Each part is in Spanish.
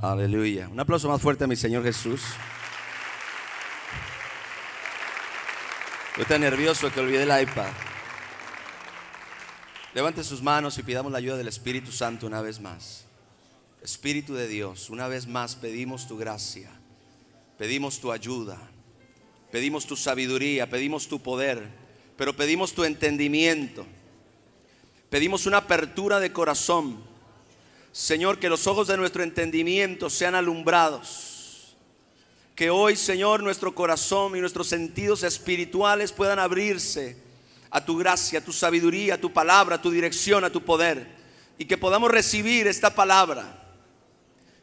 Aleluya. Un aplauso más fuerte a mi Señor Jesús. Estoy tan nervioso que olvidé el iPad. Levante sus manos y pidamos la ayuda del Espíritu Santo una vez más. Espíritu de Dios, una vez más pedimos tu gracia, pedimos tu ayuda, pedimos tu sabiduría, pedimos tu poder, pero pedimos tu entendimiento, pedimos una apertura de corazón. Señor, que los ojos de nuestro entendimiento sean alumbrados, que hoy, Señor, nuestro corazón y nuestros sentidos espirituales puedan abrirse a tu gracia, a tu sabiduría, a tu palabra, a tu dirección, a tu poder, y que podamos recibir esta palabra,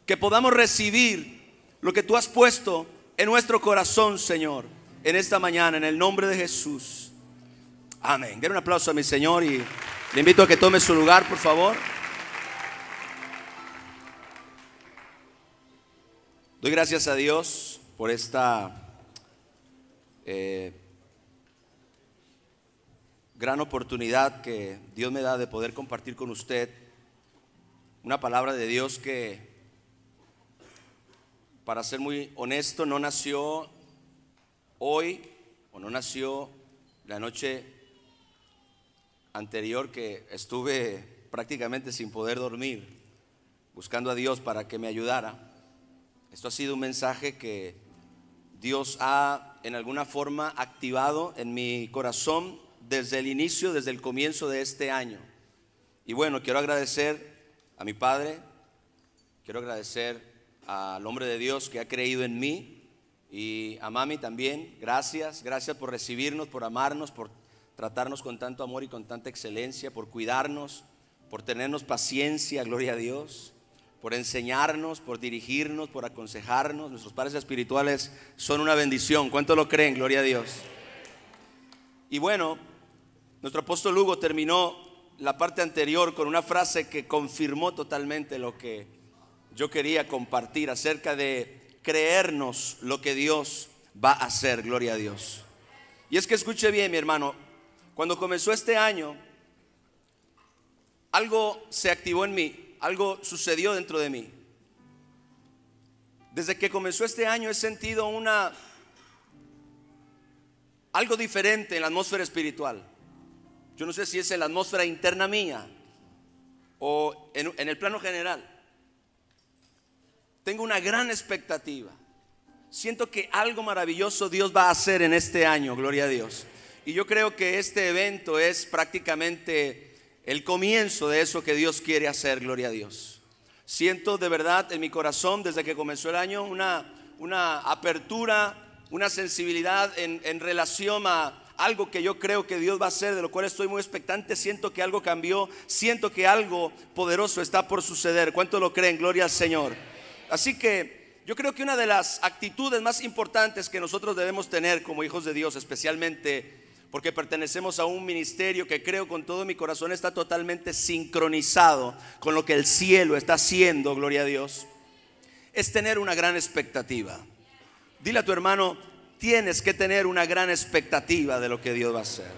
que podamos recibir lo que tú has puesto en nuestro corazón, Señor, en esta mañana, en el nombre de Jesús. Amén. Den un aplauso a mi Señor y le invito a que tome su lugar, por favor. Doy gracias a Dios por esta gran oportunidad que Dios me da de poder compartir con usted una palabra de Dios que, para ser muy honesto, no nació hoy o no nació la noche anterior, que estuve prácticamente sin poder dormir buscando a Dios para que me ayudara. Esto ha sido un mensaje que Dios ha en alguna forma activado en mi corazón desde el inicio, desde el comienzo de este año. Y bueno, quiero agradecer a mi padre, quiero agradecer al hombre de Dios que ha creído en mí, y a mami también. Gracias por recibirnos, por amarnos, por tratarnos con tanto amor y con tanta excelencia, por cuidarnos, por tenernos paciencia, gloria a Dios, por enseñarnos, por dirigirnos, por aconsejarnos. Nuestros padres espirituales son una bendición. ¿Cuánto lo creen? Gloria a Dios. Y bueno, nuestro apóstol Hugo terminó la parte anterior con una frase que confirmó totalmente lo que yo quería compartir acerca de creernos lo que Dios va a hacer. Gloria a Dios. Y es que escuche bien, mi hermano, cuando comenzó este año, algo se activó en mí, algo sucedió dentro de mí. Desde que comenzó este año he sentido algo diferente en la atmósfera espiritual. Yo no sé si es en la atmósfera interna mía o en el plano general. Tengo una gran expectativa. Siento que algo maravilloso Dios va a hacer en este año, gloria a Dios. Y yo creo que este evento es prácticamente el comienzo de eso que Dios quiere hacer, gloria a Dios. Siento de verdad en mi corazón, desde que comenzó el año, una apertura, una sensibilidad en relación a algo que yo creo que Dios va a hacer, de lo cual estoy muy expectante. Siento que algo cambió, siento que algo poderoso está por suceder. ¿Cuánto lo creen? Gloria al Señor. Así que yo creo que una de las actitudes más importantes que nosotros debemos tener como hijos de Dios, especialmente porque pertenecemos a un ministerio que creo con todo mi corazón está totalmente sincronizado con lo que el cielo está haciendo, gloria a Dios, es tener una gran expectativa. Dile a tu hermano: tienes que tener una gran expectativa de lo que Dios va a hacer.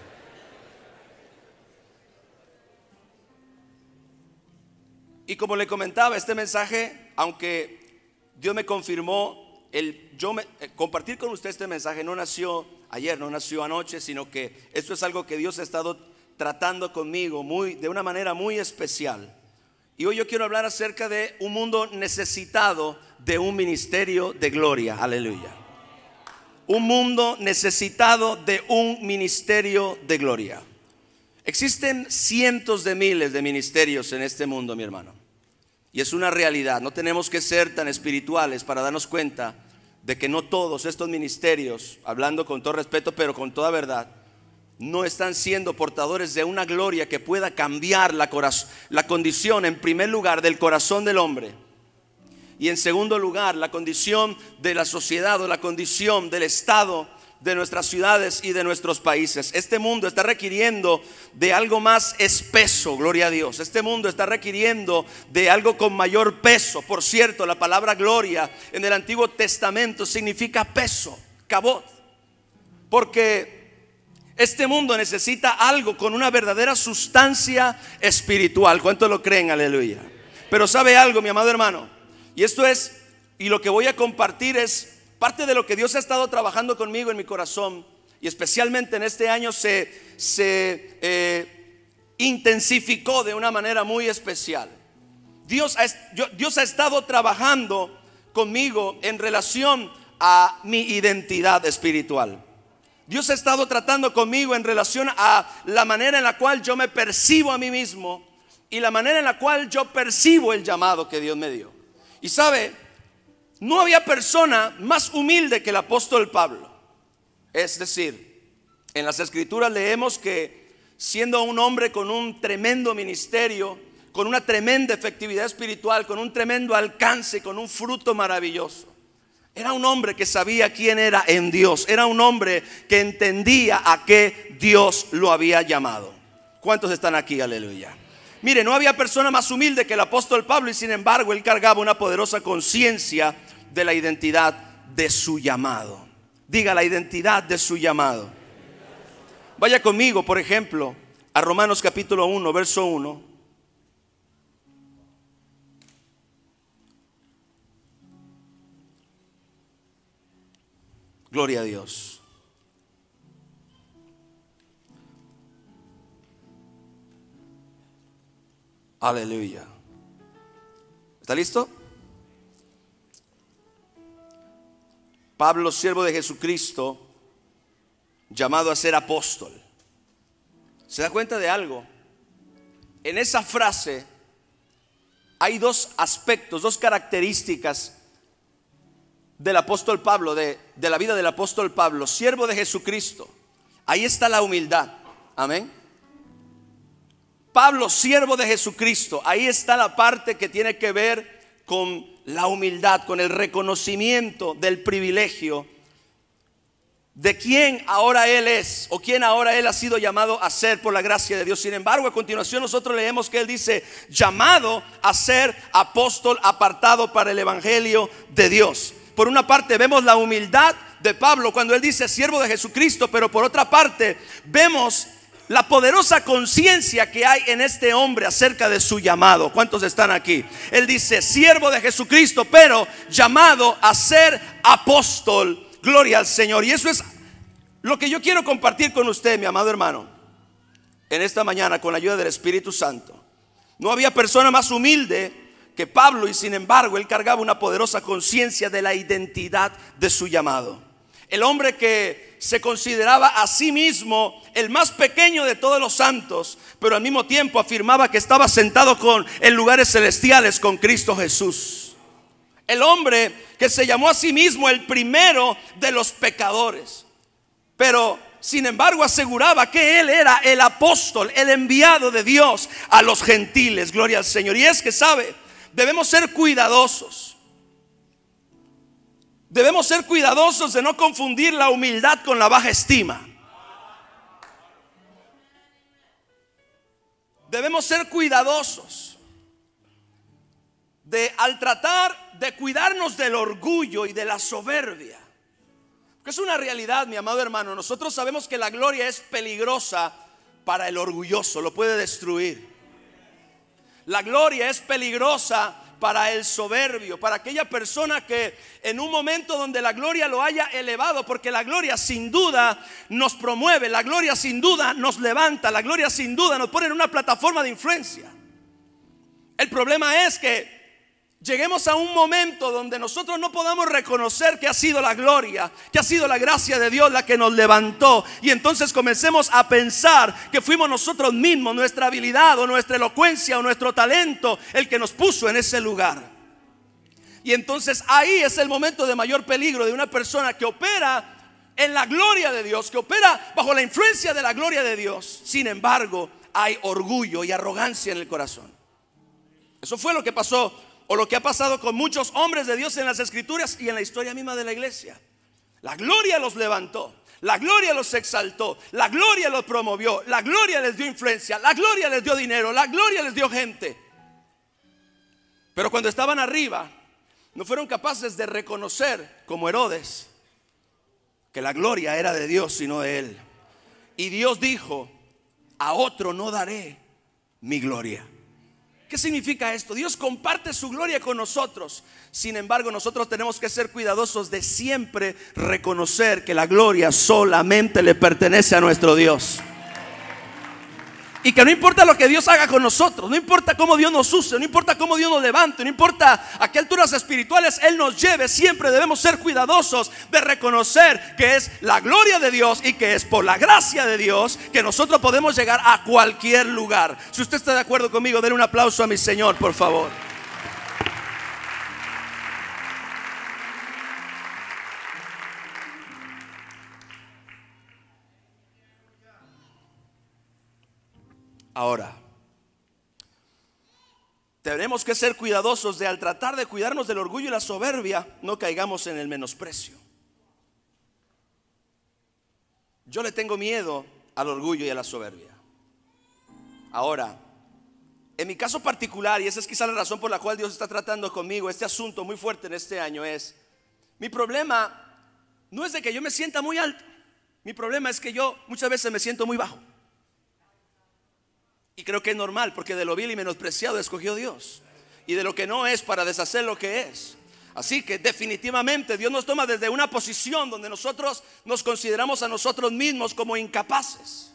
Y como le comentaba, este mensaje, aunque Dios me confirmó compartir con usted este mensaje, no nació ayer, no nació anoche, sino que esto es algo que Dios ha estado tratando conmigo de una manera muy especial. Y hoy yo quiero hablar acerca de un mundo necesitado de un ministerio de gloria. Aleluya. Un mundo necesitado de un ministerio de gloria. Existen cientos de miles de ministerios en este mundo, mi hermano, y es una realidad. No tenemos que ser tan espirituales para darnos cuenta de que no todos estos ministerios, hablando con todo respeto pero con toda verdad, no están siendo portadores de una gloria que pueda cambiar la condición, en primer lugar, del corazón del hombre, y en segundo lugar, la condición de la sociedad o la condición del estado de nuestras ciudades y de nuestros países. Este mundo está requiriendo de algo más espeso, gloria a Dios. Este mundo está requiriendo de algo con mayor peso. Por cierto, la palabra gloria en el Antiguo Testamento significa peso, kabod, porque este mundo necesita algo con una verdadera sustancia espiritual. ¿Cuántos lo creen? Aleluya. Pero ¿sabe algo, mi amado hermano? Y esto es, y lo que voy a compartir es parte de lo que Dios ha estado trabajando conmigo en mi corazón. Y especialmente en este año se intensificó de una manera muy especial. Dios ha estado trabajando conmigo en relación a mi identidad espiritual. Dios ha estado tratando conmigo en relación a la manera en la cual yo me percibo a mí mismo y la manera en la cual yo percibo el llamado que Dios me dio. Y sabe, no había persona más humilde que el apóstol Pablo. Es decir, en las escrituras leemos que siendo un hombre con un tremendo ministerio, con una tremenda efectividad espiritual, con un tremendo alcance, con un fruto maravilloso, era un hombre que sabía quién era en Dios. Era un hombre que entendía a qué Dios lo había llamado. ¿Cuántos están aquí? Aleluya. Mire, no había persona más humilde que el apóstol Pablo, y sin embargo él cargaba una poderosa conciencia de la identidad de su llamado. Diga, la identidad de su llamado. Vaya conmigo, por ejemplo, a Romanos capítulo 1, verso 1. Gloria a Dios. Aleluya. ¿Está listo? Pablo, siervo de Jesucristo, llamado a ser apóstol. ¿Se da cuenta de algo? En esa frase hay dos aspectos, dos características del apóstol Pablo, de la vida del apóstol Pablo, siervo de Jesucristo. Ahí está la humildad. Amén. Pablo, siervo de Jesucristo. Ahí está la parte que tiene que ver con la humildad, con el reconocimiento del privilegio de quién ahora él es, o quién ahora él ha sido llamado a ser por la gracia de Dios. Sin embargo, a continuación nosotros leemos que él dice: llamado a ser apóstol, apartado para el evangelio de Dios. Por una parte vemos la humildad de Pablo cuando él dice siervo de Jesucristo, pero por otra parte vemos la poderosa conciencia que hay en este hombre acerca de su llamado. ¿Cuántos están aquí? Él dice siervo de Jesucristo, pero llamado a ser apóstol. Gloria al Señor. Y eso es lo que yo quiero compartir con usted, mi amado hermano, en esta mañana, con la ayuda del Espíritu Santo. No había persona más humilde que Pablo, y sin embargo él cargaba una poderosa conciencia de la identidad de su llamado. El hombre que se consideraba a sí mismo el más pequeño de todos los santos, pero al mismo tiempo afirmaba que estaba sentado en lugares celestiales con Cristo Jesús. El hombre que se llamó a sí mismo el primero de los pecadores, pero sin embargo aseguraba que él era el apóstol, el enviado de Dios a los gentiles. Gloria al Señor. Y es que sabe, debemos ser cuidadosos. Debemos ser cuidadosos de no confundir la humildad con la baja estima. Debemos ser cuidadosos al tratar de cuidarnos del orgullo y de la soberbia. Porque es una realidad, mi amado hermano. Nosotros sabemos que la gloria es peligrosa para el orgulloso, lo puede destruir. La gloria es peligrosa para el soberbio, para aquella persona que en un momento donde la gloria lo haya elevado, porque la gloria sin duda nos promueve, la gloria sin duda nos levanta, la gloria sin duda nos pone en una plataforma de influencia. El problema es que lleguemos a un momento donde nosotros no podamos reconocer que ha sido la gloria, que ha sido la gracia de Dios la que nos levantó, y entonces comencemos a pensar que fuimos nosotros mismos, nuestra habilidad o nuestra elocuencia o nuestro talento, el que nos puso en ese lugar. Y entonces ahí es el momento de mayor peligro de una persona que opera en la gloria de Dios, que opera bajo la influencia de la gloria de Dios. Sin embargo, hay orgullo y arrogancia en el corazón. Eso fue lo que pasó, o lo que ha pasado con muchos hombres de Dios en las escrituras y en la historia misma de la iglesia. La gloria los levantó, la gloria los exaltó, la gloria los promovió, la gloria les dio influencia, la gloria les dio dinero, la gloria les dio gente. Pero cuando estaban arriba, no fueron capaces de reconocer, como Herodes, que la gloria era de Dios sino de él. Y Dios dijo: a otro no daré mi gloria. ¿Qué significa esto? Dios comparte su gloria con nosotros. Sin embargo, nosotros tenemos que ser cuidadosos de siempre reconocer que la gloria solamente le pertenece a nuestro Dios. Y que no importa lo que Dios haga con nosotros, no importa cómo Dios nos use, no importa cómo Dios nos levante, no importa a qué alturas espirituales Él nos lleve, siempre debemos ser cuidadosos de reconocer que es la gloria de Dios y que es por la gracia de Dios que nosotros podemos llegar a cualquier lugar. Si usted está de acuerdo conmigo, denle un aplauso a mi Señor, por favor. Ahora, tenemos que ser cuidadosos de, al tratar de cuidarnos del orgullo y la soberbia, no caigamos en el menosprecio. Yo le tengo miedo al orgullo y a la soberbia. Ahora, en mi caso particular, y esa es quizá la razón por la cual Dios está tratando conmigo este asunto muy fuerte en este año, es: mi problema no es de que yo me sienta muy alto. Mi problema es que yo muchas veces me siento muy bajo. Y creo que es normal, porque de lo vil y menospreciado escogió Dios, y de lo que no es para deshacer lo que es. Así que definitivamente Dios nos toma desde una posición donde nosotros nos consideramos a nosotros mismos como incapaces.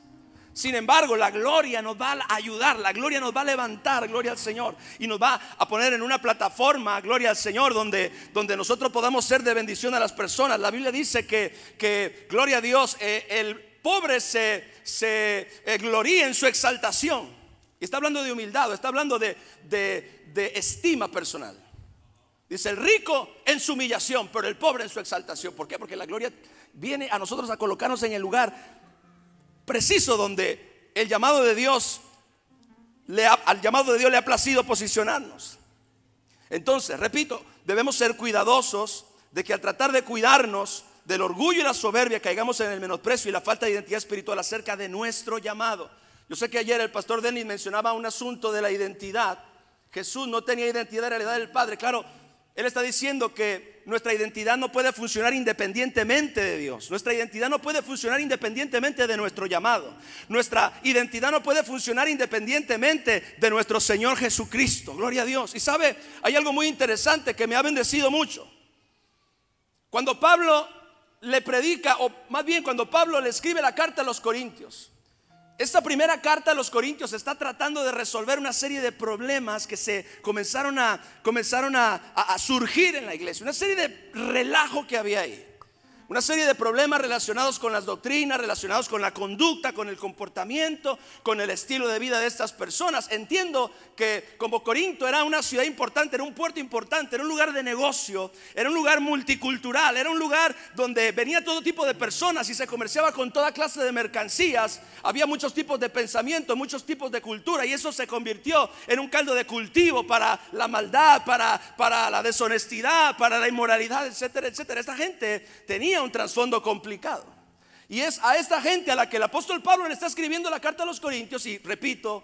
Sin embargo, la gloria nos va a ayudar, la gloria nos va a levantar, gloria al Señor, y nos va a poner en una plataforma, gloria al Señor, donde nosotros podamos ser de bendición a las personas. La Biblia dice que gloria a Dios, el pobre se gloría en su exaltación. Y está hablando de humildad, está hablando de estima personal. Dice: el rico en su humillación, pero el pobre en su exaltación. ¿Por qué? Porque la gloria viene a nosotros a colocarnos en el lugar preciso donde el llamado de Dios al llamado de Dios le ha placido posicionarnos. Entonces, repito, debemos ser cuidadosos de que al tratar de cuidarnos del orgullo y la soberbia, caigamos en el menosprecio y la falta de identidad espiritual acerca de nuestro llamado. Yo sé que ayer el pastor Denis mencionaba un asunto de la identidad. Jesús no tenía identidad, era la heredad del Padre. Claro, él está diciendo que nuestra identidad no puede funcionar independientemente de Dios. Nuestra identidad no puede funcionar independientemente de nuestro llamado. Nuestra identidad no puede funcionar independientemente de nuestro Señor Jesucristo. Gloria a Dios. Y sabe, hay algo muy interesante que me ha bendecido mucho. Cuando Pablo le predica, o más bien cuando Pablo le escribe la carta a los Corintios, esta primera carta a los Corintios está tratando de resolver una serie de problemas que se comenzaron a surgir en la iglesia. Una serie de relajo que había ahí. Una serie de problemas relacionados con las doctrinas, relacionados con la conducta, con el comportamiento, con el estilo de vida de estas personas. Entiendo que como Corinto era una ciudad importante, era un puerto importante, era un lugar de negocio, era un lugar multicultural, era un lugar donde venía todo tipo de personas y se comerciaba con toda clase de mercancías. Había muchos tipos de pensamiento, muchos tipos de cultura, y eso se convirtió en un caldo de cultivo para la maldad, para la deshonestidad, para la inmoralidad, etcétera, etcétera. Esta gente tenía un trasfondo complicado, y es a esta gente a la que el apóstol Pablo le está escribiendo la carta a los Corintios. Y repito,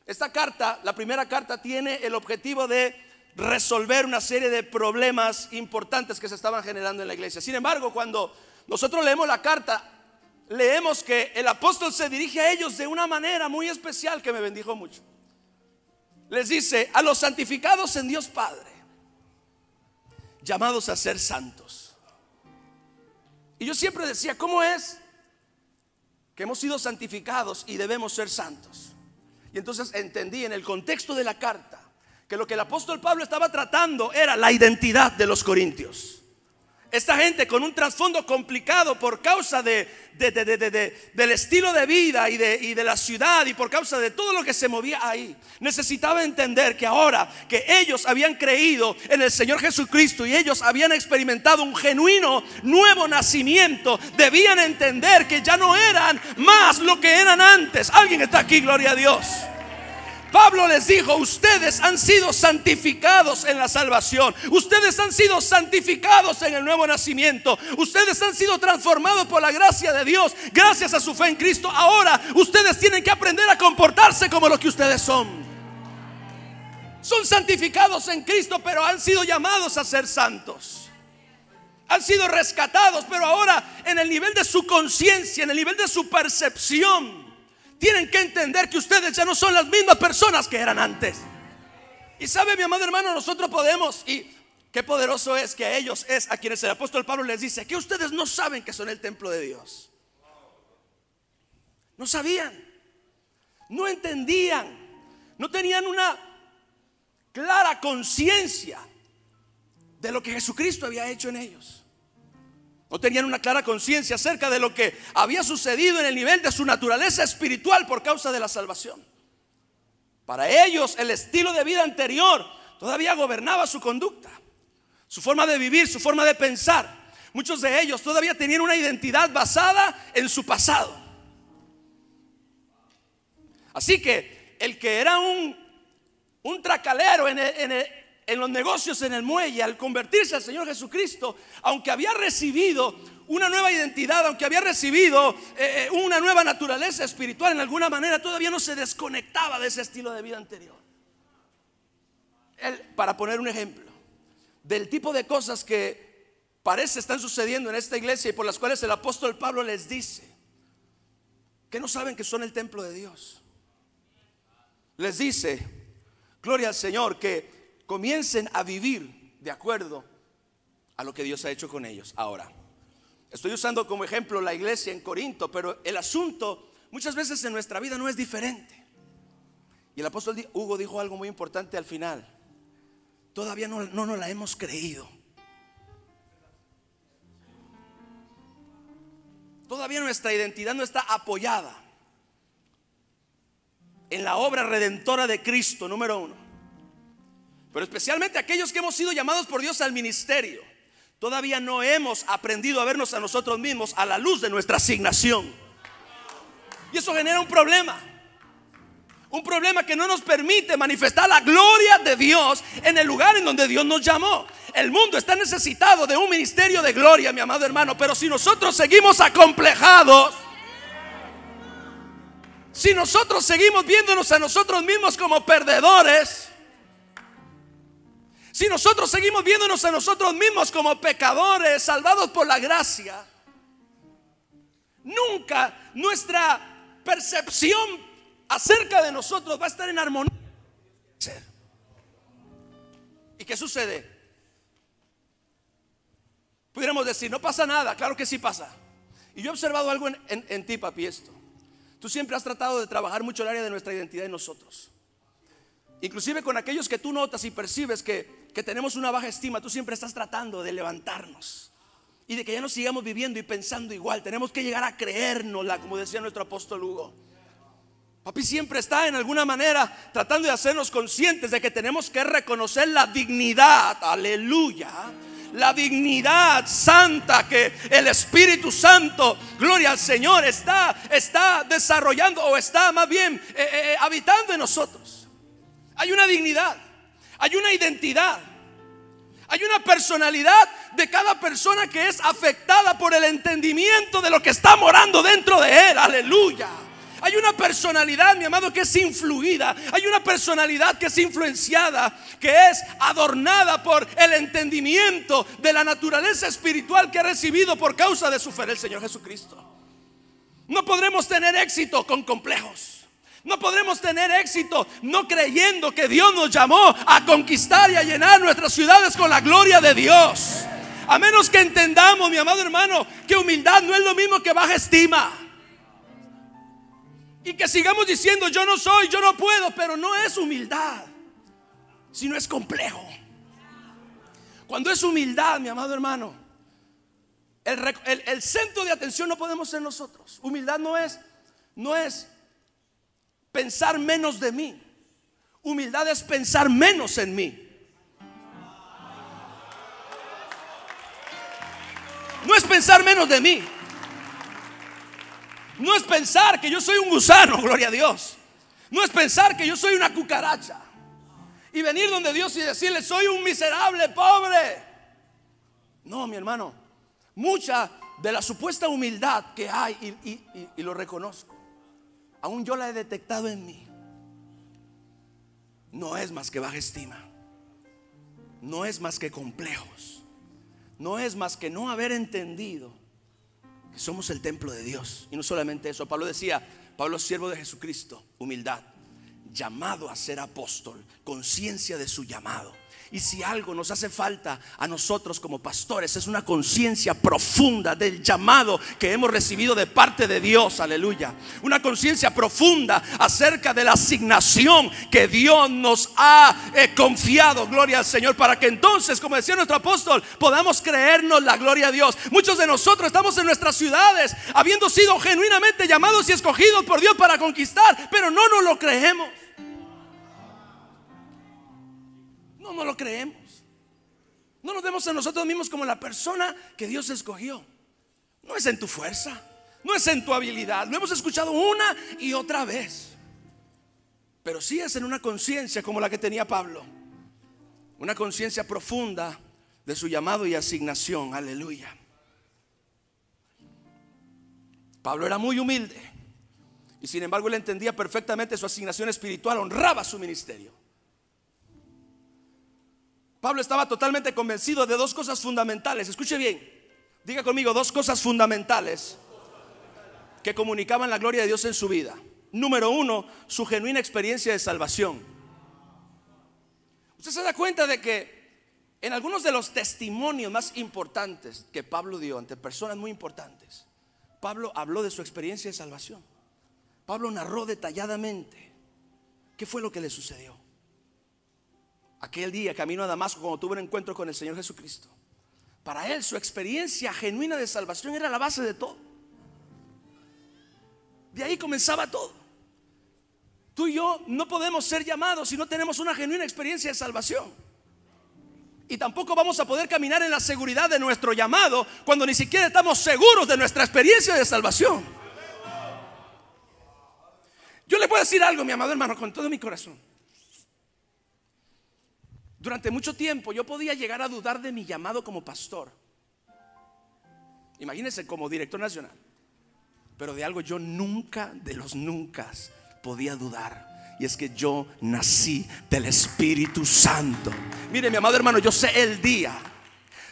esta carta, la primera carta, tiene el objetivo de resolver una serie de problemas importantes que se estaban generando en la iglesia. Sin embargo, cuando nosotros leemos la carta, leemos que el apóstol se dirige a ellos de una manera muy especial que me bendijo mucho. Les dice: a los santificados en Dios Padre, llamados a ser santos. Y yo siempre decía: ¿cómo es que hemos sido santificados y debemos ser santos? Y entonces entendí en el contexto de la carta que lo que el apóstol Pablo estaba tratando era la identidad de los corintios. Esta gente con un trasfondo complicado por causa del estilo de vida y de la ciudad, y por causa de todo lo que se movía ahí, necesitaba entender que ahora que ellos habían creído en el Señor Jesucristo y ellos habían experimentado un genuino nuevo nacimiento, debían entender que ya no eran más lo que eran antes. Alguien está aquí, gloria a Dios. Pablo les dijo: ustedes han sido santificados en la salvación, ustedes han sido santificados en el nuevo nacimiento, ustedes han sido transformados por la gracia de Dios, gracias a su fe en Cristo. Ahora ustedes tienen que aprender a comportarse como lo que ustedes son. Son santificados en Cristo, pero han sido llamados a ser santos. Han sido rescatados, pero ahora en el nivel de su conciencia, en el nivel de su percepción, tienen que entender que ustedes ya no son las mismas personas que eran antes. Y sabe, mi amado hermano, nosotros podemos, y qué poderoso es que a ellos es a quienes el apóstol Pablo les dice que ustedes no saben que son el templo de Dios. No sabían, no entendían, no tenían una clara conciencia de lo que Jesucristo había hecho en ellos. No tenían una clara conciencia acerca de lo que había sucedido en el nivel de su naturaleza espiritual por causa de la salvación. Para ellos el estilo de vida anterior todavía gobernaba su conducta, su forma de vivir, su forma de pensar. Muchos de ellos todavía tenían una identidad basada en su pasado. Así que el que era un tracalero en los negocios en el muelle, al convertirse al Señor Jesucristo, aunque había recibido una nueva identidad, aunque había recibido una nueva naturaleza espiritual, en alguna manera todavía no se desconectaba de ese estilo de vida anterior. Para poner un ejemplo del tipo de cosas que parece están sucediendo en esta iglesia y por las cuales el apóstol Pablo les dice que no saben que son el templo de Dios. Les dice, gloria al Señor, que comiencen a vivir de acuerdo a lo que Dios ha hecho con ellos. Ahora, estoy usando como ejemplo la iglesia en Corinto, pero el asunto muchas veces en nuestra vida no es diferente. Y el apóstol Hugo dijo algo muy importante al final: todavía no nos la hemos creído. Todavía nuestra identidad no está apoyada en la obra redentora de Cristo, número uno. Pero especialmente aquellos que hemos sido llamados por Dios al ministerio, todavía no hemos aprendido a vernos a nosotros mismos a la luz de nuestra asignación. Y eso genera un problema que no nos permite manifestar la gloria de Dios en el lugar en donde Dios nos llamó. El mundo está necesitado de un ministerio de gloria, mi amado hermano, pero si nosotros seguimos acomplejados, si nosotros seguimos viéndonos a nosotros mismos como perdedores, si nosotros seguimos viéndonos a nosotros mismos como pecadores salvados por la gracia, nunca nuestra percepción acerca de nosotros va a estar en armonía. ¿Y qué sucede? Pudiéramos decir, no pasa nada. Claro que sí pasa. Y yo he observado algo en ti, papi, esto. Tú siempre has tratado de trabajar mucho el área de nuestra identidad en nosotros. Inclusive con aquellos que tú notas y percibes que tenemos una baja estima, tú siempre estás tratando de levantarnos y de que ya no sigamos viviendo y pensando igual. Tenemos que llegar a creérnosla, como decía nuestro apóstol Hugo. Papi siempre está en alguna manera tratando de hacernos conscientes de que tenemos que reconocer la dignidad, aleluya, la dignidad santa que el Espíritu Santo, gloria al Señor, está desarrollando, o está más bien habitando en nosotros. Hay una dignidad, hay una identidad, hay una personalidad de cada persona que es afectada por el entendimiento de lo que está morando dentro de él, aleluya. Hay una personalidad, mi amado, que es influida. Hay una personalidad que es influenciada, que es adornada por el entendimiento de la naturaleza espiritual que ha recibido por causa de su fe en el Señor Jesucristo. No podremos tener éxito con complejos. No podremos tener éxito no creyendo que Dios nos llamó a conquistar y a llenar nuestras ciudades con la gloria de Dios. A menos que entendamos, mi amado hermano, que humildad no es lo mismo que baja estima. Y que sigamos diciendo yo no soy, yo no puedo, pero no es humildad, sino es complejo. Cuando es humildad, mi amado hermano, el centro de atención no podemos ser nosotros. Humildad no es pensar menos de mí. Humildad es pensar menos en mí. No es pensar menos de mí. No es pensar que yo soy un gusano, gloria a Dios. No es pensar que yo soy una cucaracha y venir donde Dios y decirle soy un miserable pobre. No, mi hermano, mucha de la supuesta humildad que hay, y lo reconozco, aún yo la he detectado en mí, no es más que baja estima. No es más que complejos. No es más que no haber entendido que somos el templo de Dios. Y no solamente eso, Pablo decía, Pablo siervo de Jesucristo, humildad, llamado a ser apóstol, conciencia de su llamado. Y si algo nos hace falta a nosotros como pastores, es una conciencia profunda del llamado que hemos recibido de parte de Dios, aleluya. Una conciencia profunda acerca de la asignación que Dios nos ha confiado, gloria al Señor, para que entonces, como decía nuestro apóstol, podamos creernos la gloria a Dios. Muchos de nosotros estamos en nuestras ciudades habiendo sido genuinamente llamados y escogidos por Dios para conquistar, pero no nos lo creemos. No lo creemos. No nos vemos a nosotros mismos como la persona que Dios escogió. No es en tu fuerza, no es en tu habilidad. Lo hemos escuchado una y otra vez. Pero sí es en una conciencia como la que tenía Pablo. Una conciencia profunda de su llamado y asignación. Aleluya. Pablo era muy humilde y sin embargo él entendía perfectamente su asignación espiritual. Honraba su ministerio. Pablo estaba totalmente convencido de dos cosas fundamentales. Escuche bien, diga conmigo, dos cosas fundamentales que comunicaban la gloria de Dios en su vida. Número uno, su genuina experiencia de salvación. Usted se da cuenta de que en algunos de los testimonios más importantes que Pablo dio ante personas muy importantes, Pablo habló de su experiencia de salvación. Pablo narró detalladamente qué fue lo que le sucedió. Aquel día, camino a Damasco, cuando tuvo un encuentro con el Señor Jesucristo. Para él, su experiencia genuina de salvación era la base de todo. De ahí comenzaba todo. Tú y yo no podemos ser llamados si no tenemos una genuina experiencia de salvación. Y tampoco vamos a poder caminar en la seguridad de nuestro llamado cuando ni siquiera estamos seguros de nuestra experiencia de salvación. Yo le puedo decir algo, mi amado hermano, con todo mi corazón. Durante mucho tiempo yo podía llegar a dudar de mi llamado como pastor. Imagínense, como director nacional. Pero de algo yo nunca, de los nunca, podía dudar. Y es que yo nací del Espíritu Santo. Mire, mi amado hermano, yo sé el día,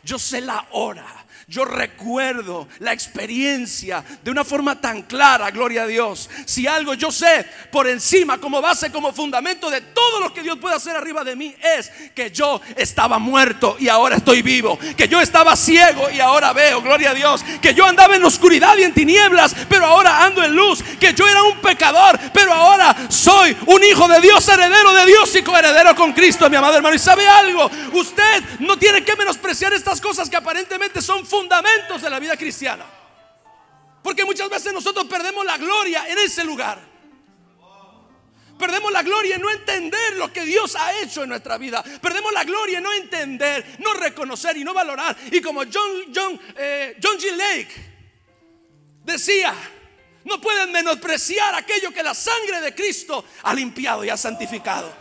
yo sé la hora, yo recuerdo la experiencia de una forma tan clara, gloria a Dios. Si algo yo sé por encima, como base, como fundamento de todo lo que Dios puede hacer arriba de mí, es que yo estaba muerto y ahora estoy vivo. Que yo estaba ciego y ahora veo, gloria a Dios. Que yo andaba en oscuridad y en tinieblas, pero ahora ando en luz. Que yo era un pecador, pero ahora soy un hijo de Dios, heredero de Dios y coheredero con Cristo, mi amado hermano. Y sabe algo, usted no tiene que menospreciar estas cosas que aparentemente son fundamentos de la vida cristiana, porque muchas veces nosotros perdemos la gloria en ese lugar. Perdemos la gloria en no entender lo que Dios ha hecho en nuestra vida. Perdemos la gloria en no entender, no reconocer y no valorar. Y como John G. Lake decía, no pueden menospreciar aquello que la sangre de Cristo ha limpiado y ha santificado.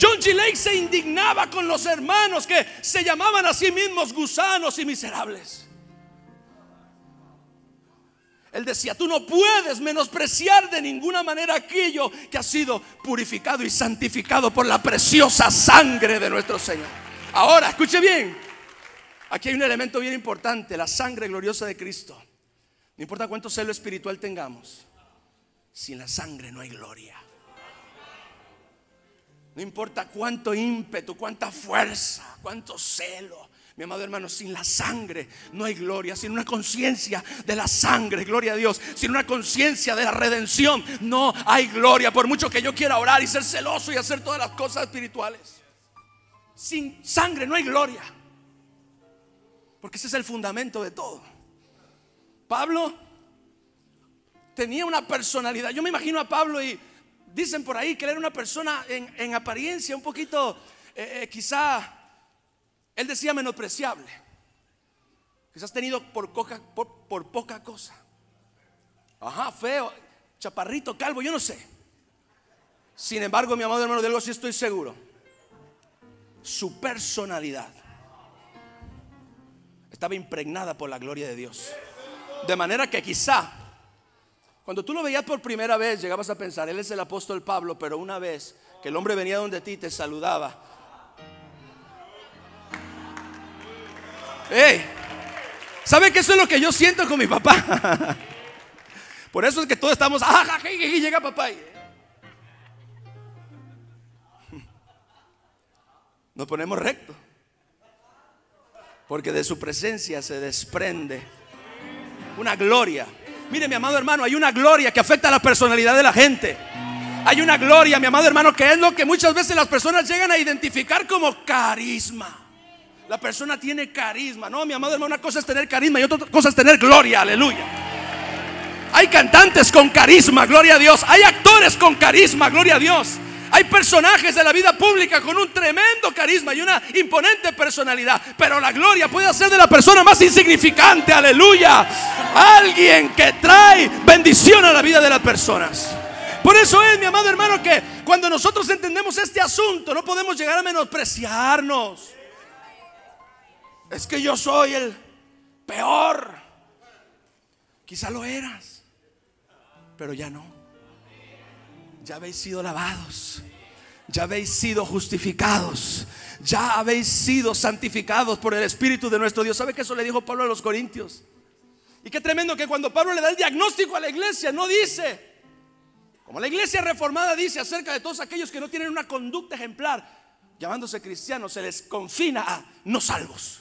John G. Lake se indignaba con los hermanos que se llamaban a sí mismos gusanos y miserables. Él decía, tú no puedes menospreciar de ninguna manera aquello que ha sido purificado y santificado por la preciosa sangre de nuestro Señor. Ahora, escuche bien, aquí hay un elemento bien importante, la sangre gloriosa de Cristo. No importa cuánto celo espiritual tengamos, sin la sangre no hay gloria. No importa cuánto ímpetu, cuánta fuerza, cuánto celo, mi amado hermano, sin la sangre no hay gloria. Sin una conciencia de la sangre, gloria a Dios, sin una conciencia de la redención, no hay gloria. Por mucho que yo quiera orar y ser celoso y hacer todas las cosas espirituales, sin sangre no hay gloria, porque ese es el fundamento de todo. Pablo tenía una personalidad. Yo me imagino a Pablo y dicen por ahí que él era una persona en apariencia un poquito quizá, él decía, menospreciable. Quizás tenido por poca cosa. Ajá, feo, chaparrito, calvo, yo no sé. Sin embargo, mi amado hermano, de algo sí estoy seguro: su personalidad estaba impregnada por la gloria de Dios. De manera que quizá cuando tú lo veías por primera vez, llegabas a pensar, él es el apóstol Pablo. Pero una vez que el hombre venía donde ti, te saludaba. Hey, ¿saben que eso es lo que yo siento con mi papá? Por eso es que todos estamos, y llega papá. nos ponemos recto, porque de su presencia se desprende una gloria. Mire, mi amado hermano, hay una gloria que afecta a la personalidad de la gente. Hay una gloria, mi amado hermano, que es lo que muchas veces las personas llegan a identificar como carisma. La persona tiene carisma. No, mi amado hermano, una cosa es tener carisma y otra cosa es tener gloria, aleluya. Hay cantantes con carisma, gloria a Dios. Hay actores con carisma, gloria a Dios. Hay personajes de la vida pública con un tremendo carisma y una imponente personalidad. Pero la gloria puede ser de la persona más insignificante, aleluya. Alguien que trae bendición a la vida de las personas. Por eso es, mi amado hermano, que cuando nosotros entendemos este asunto, no podemos llegar a menospreciarnos. Es que yo soy el peor. Quizá lo eras, pero ya no. Ya habéis sido lavados, ya habéis sido justificados, ya habéis sido santificados por el Espíritu de nuestro Dios. ¿Sabe que eso le dijo Pablo a los Corintios? Y qué tremendo que cuando Pablo le da el diagnóstico a la iglesia, no dice, como la iglesia reformada dice acerca de todos aquellos que no tienen una conducta ejemplar, llamándose cristianos, se les confina a no salvos.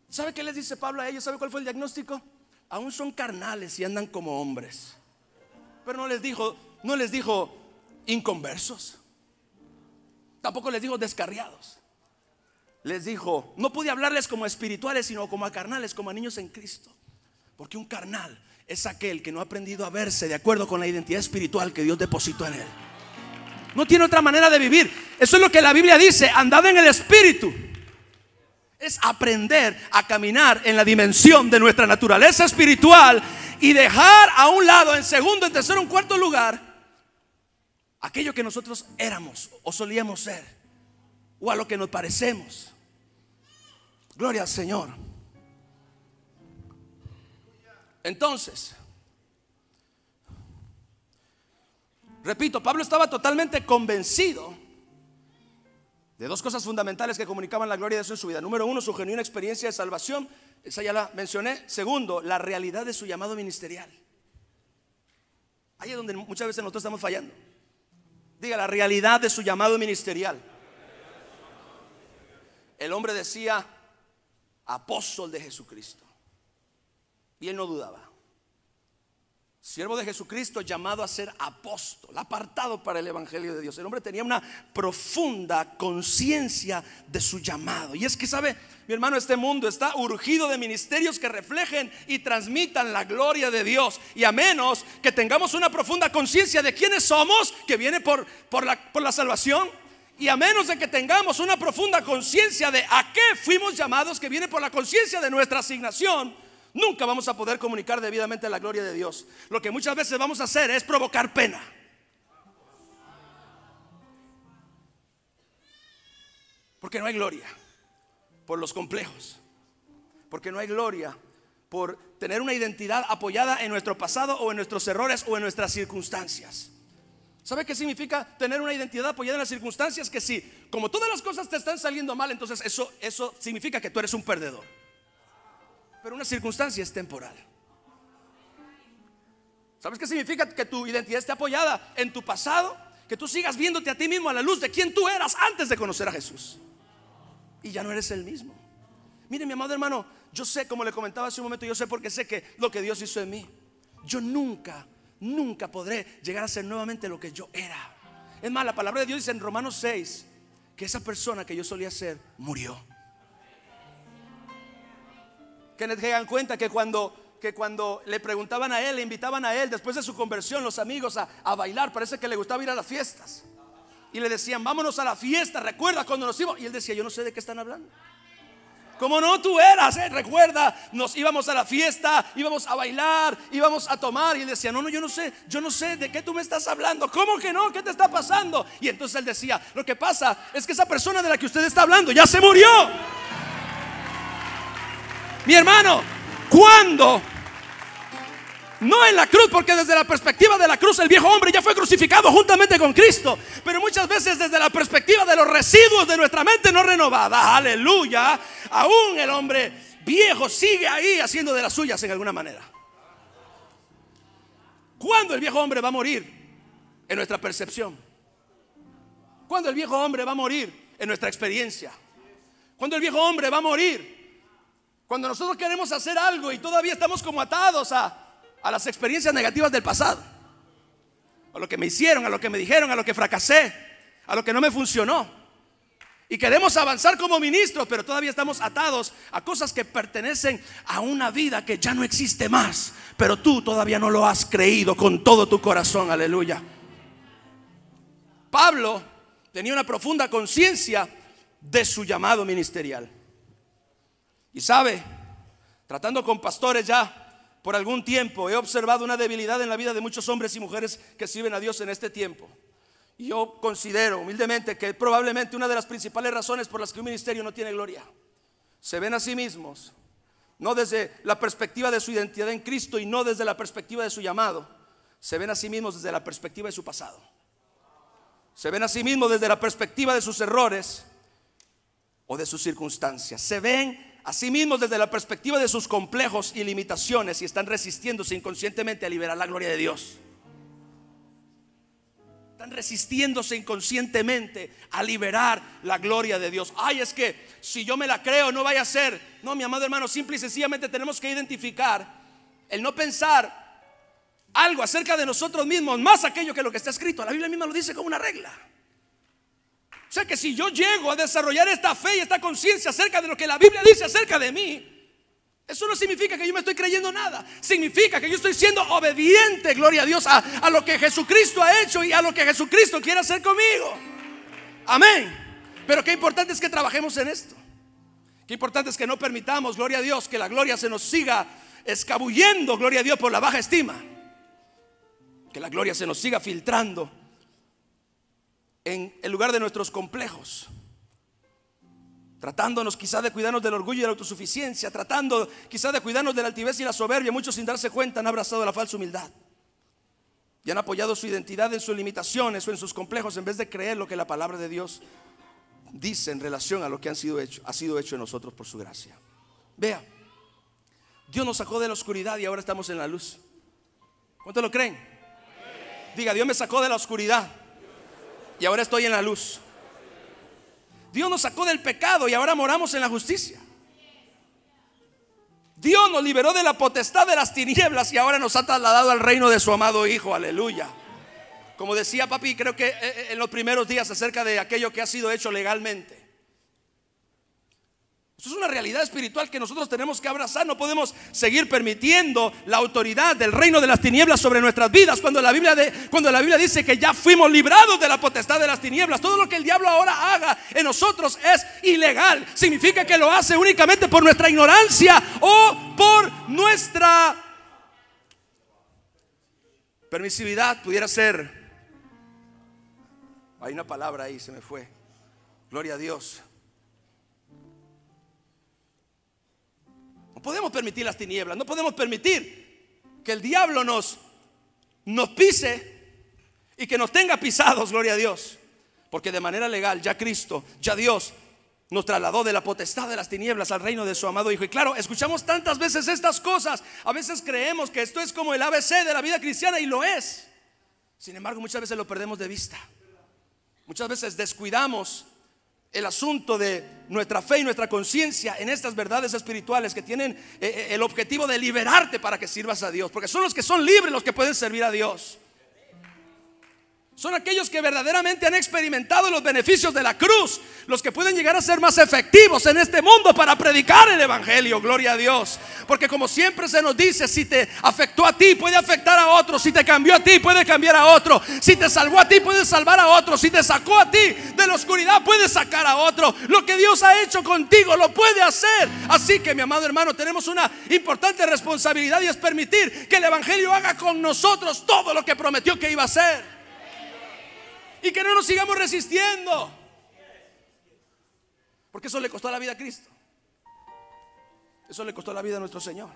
¿Sabe qué les dice Pablo a ellos? ¿Sabe cuál fue el diagnóstico? Aún son carnales y andan como hombres. Pero no les dijo inconversos, tampoco les dijo descarriados. Les dijo, no pude hablarles como espirituales, sino como a carnales, como a niños en Cristo. Porque un carnal es aquel que no ha aprendido a verse de acuerdo con la identidad espiritual que Dios depositó en él. No tiene otra manera de vivir. Eso es lo que la Biblia dice, andad en el Espíritu. Es aprender a caminar en la dimensión de nuestra naturaleza espiritual y dejar a un lado, en segundo, en tercero, en cuarto lugar, aquello que nosotros éramos o solíamos ser, o a lo que nos parecemos. Gloria al Señor. Entonces, repito, Pablo estaba totalmente convencido de dos cosas fundamentales que comunicaban la gloria de Dios en su vida. Número uno, su genuina experiencia de salvación. Esa ya la mencioné. Segundo, la realidad de su llamado ministerial. Ahí es donde muchas veces nosotros estamos fallando. Diga, la realidad de su llamado ministerial. El hombre decía, apóstol de Jesucristo. Y él no dudaba. Siervo de Jesucristo, llamado a ser apóstol, apartado para el evangelio de Dios. El hombre tenía una profunda conciencia de su llamado. Y es que, sabe, mi hermano, este mundo está urgido de ministerios que reflejen y transmitan la gloria de Dios. Y a menos que tengamos una profunda conciencia de quiénes somos, que viene por la salvación, y a menos de que tengamos una profunda conciencia de a qué fuimos llamados, que viene por la conciencia de nuestra asignación, nunca vamos a poder comunicar debidamente la gloria de Dios. Lo que muchas veces vamos a hacer es provocar pena. Porque no hay gloria por los complejos. Porque no hay gloria por tener una identidad apoyada en nuestro pasado o en nuestros errores o en nuestras circunstancias. ¿Sabe qué significa tener una identidad apoyada en las circunstancias? Que si, como todas las cosas te están saliendo mal, entonces eso significa que tú eres un perdedor. Pero una circunstancia es temporal. ¿Sabes qué significa? Que tu identidad esté apoyada en tu pasado, que tú sigas viéndote a ti mismo a la luz de quien tú eras antes de conocer a Jesús. Y ya no eres el mismo. Mire, mi amado hermano, yo sé, como le comentaba hace un momento, yo sé porque sé que lo que Dios hizo en mí, yo nunca podré llegar a ser nuevamente lo que yo era. Es más, la palabra de Dios dice en Romanos 6 que esa persona que yo solía ser murió. Que les hagan cuenta que cuando le preguntaban a él, le invitaban a él después de su conversión, los amigos a bailar, parece que le gustaba ir a las fiestas. Y le decían, vámonos a la fiesta, recuerda cuando nos íbamos. Y él decía, yo no sé de qué están hablando. Como no, tú eras, recuerda, nos íbamos a la fiesta, íbamos a bailar, íbamos a tomar. Y él decía, no, yo no sé de qué tú me estás hablando. ¿Cómo que no? ¿Qué te está pasando? Y entonces él decía, lo que pasa es que esa persona de la que usted está hablando ya se murió. Mi hermano, ¿cuándo? No en la cruz, porque desde la perspectiva de la cruz el viejo hombre ya fue crucificado juntamente con Cristo. Pero muchas veces desde la perspectiva de los residuos de nuestra mente no renovada, aleluya, aún el hombre viejo sigue ahí haciendo de las suyas en alguna manera. ¿Cuándo el viejo hombre va a morir? En nuestra percepción. ¿Cuándo el viejo hombre va a morir? en nuestra experiencia. Cuando el viejo hombre va a morir. Cuando nosotros queremos hacer algo y todavía estamos como atados a las experiencias negativas del pasado, a lo que me hicieron, a lo que me dijeron, a lo que fracasé, a lo que no me funcionó. Y queremos avanzar como ministros, pero todavía estamos atados a cosas que pertenecen a una vida que ya no existe más, pero tú todavía no lo has creído con todo tu corazón. Aleluya. Pablo tenía una profunda conciencia de su llamado ministerial. Y sabe, tratando con pastores ya por algún tiempo, he observado una debilidad en la vida de muchos hombres y mujeres que sirven a Dios en este tiempo. Y yo considero humildemente que probablemente una de las principales razones por las que un ministerio no tiene gloria, se ven a sí mismos, no desde la perspectiva de su identidad en Cristo y no desde la perspectiva de su llamado. Se ven a sí mismos desde la perspectiva de su pasado. Se ven a sí mismos desde la perspectiva de sus errores o de sus circunstancias. Se ven a sí mismos desde la perspectiva de sus complejos y limitaciones y están resistiéndose inconscientemente a liberar la gloria de Dios. Están resistiéndose inconscientemente a liberar la gloria de Dios. Ay, es que si yo me la creo no vaya a ser. No, mi amado hermano, simple y sencillamente tenemos que identificar el no pensar algo acerca de nosotros mismos más aquello que lo que está escrito. La Biblia misma lo dice como una regla. O sea que si yo llego a desarrollar esta fe y esta conciencia acerca de lo que la Biblia dice acerca de mí, eso no significa que yo me estoy creyendo nada. Significa que yo estoy siendo obediente, gloria a Dios, a lo que Jesucristo ha hecho y a lo que Jesucristo quiere hacer conmigo. Amén. Pero qué importante es que trabajemos en esto. Qué importante es que no permitamos, gloria a Dios, que la gloria se nos siga escabullendo, gloria a Dios, por la baja estima. Que la gloria se nos siga filtrando en el lugar de nuestros complejos, tratándonos quizá de cuidarnos del orgullo y de la autosuficiencia, tratando quizá de cuidarnos de la altivez y la soberbia. Muchos, sin darse cuenta, han abrazado la falsa humildad y han apoyado su identidad en sus limitaciones o en sus complejos, en vez de creer lo que la palabra de Dios dice en relación a lo que ha sido hecho en nosotros por su gracia. Vea, Dios nos sacó de la oscuridad y ahora estamos en la luz. ¿Cuántos lo creen? Diga, Dios me sacó de la oscuridad y ahora estoy en la luz. Dios nos sacó del pecado y ahora moramos en la justicia. Dios nos liberó de la potestad de las tinieblas y ahora nos ha trasladado al reino de su amado Hijo. Aleluya. Como decía papi, creo que en los primeros días, acerca de aquello que ha sido hecho legalmente. Eso es una realidad espiritual que nosotros tenemos que abrazar. No podemos seguir permitiendo la autoridad del reino de las tinieblas sobre nuestras vidas cuando la Biblia dice que ya fuimos librados de la potestad de las tinieblas. Todo lo que el diablo ahora haga en nosotros es ilegal. Significa que lo hace únicamente por nuestra ignorancia o por nuestra permisividad. Pudiera ser. Hay una palabra ahí, se me fue. Gloria a Dios. No podemos permitir las tinieblas, no podemos permitir que el diablo nos pise y que nos tenga pisados, gloria a Dios. Porque de manera legal ya Cristo, ya Dios nos trasladó de la potestad de las tinieblas al reino de su amado Hijo. Y claro, escuchamos tantas veces estas cosas. A veces creemos que esto es como el ABC de la vida cristiana y lo es. Sin embargo, muchas veces lo perdemos de vista. Muchas veces descuidamos el asunto de nuestra fe y nuestra conciencia en estas verdades espirituales que tienen el objetivo de liberarte para que sirvas a Dios. Porque son los que son libres los que pueden servir a Dios. Son aquellos que verdaderamente han experimentado los beneficios de la cruz, los que pueden llegar a ser más efectivos en este mundo para predicar el evangelio. Gloria a Dios. Porque como siempre se nos dice, si te afectó a ti, puede afectar a otro. Si te cambió a ti, puede cambiar a otro. Si te salvó a ti, puede salvar a otro. Si te sacó a ti de la oscuridad, puede sacar a otro. Lo que Dios ha hecho contigo lo puede hacer. Así que, mi amado hermano, tenemos una importante responsabilidad, y es permitir que el evangelio haga con nosotros todo lo que prometió que iba a hacer. Y que no nos sigamos resistiendo, porque eso le costó la vida a Cristo. Eso le costó la vida a nuestro Señor.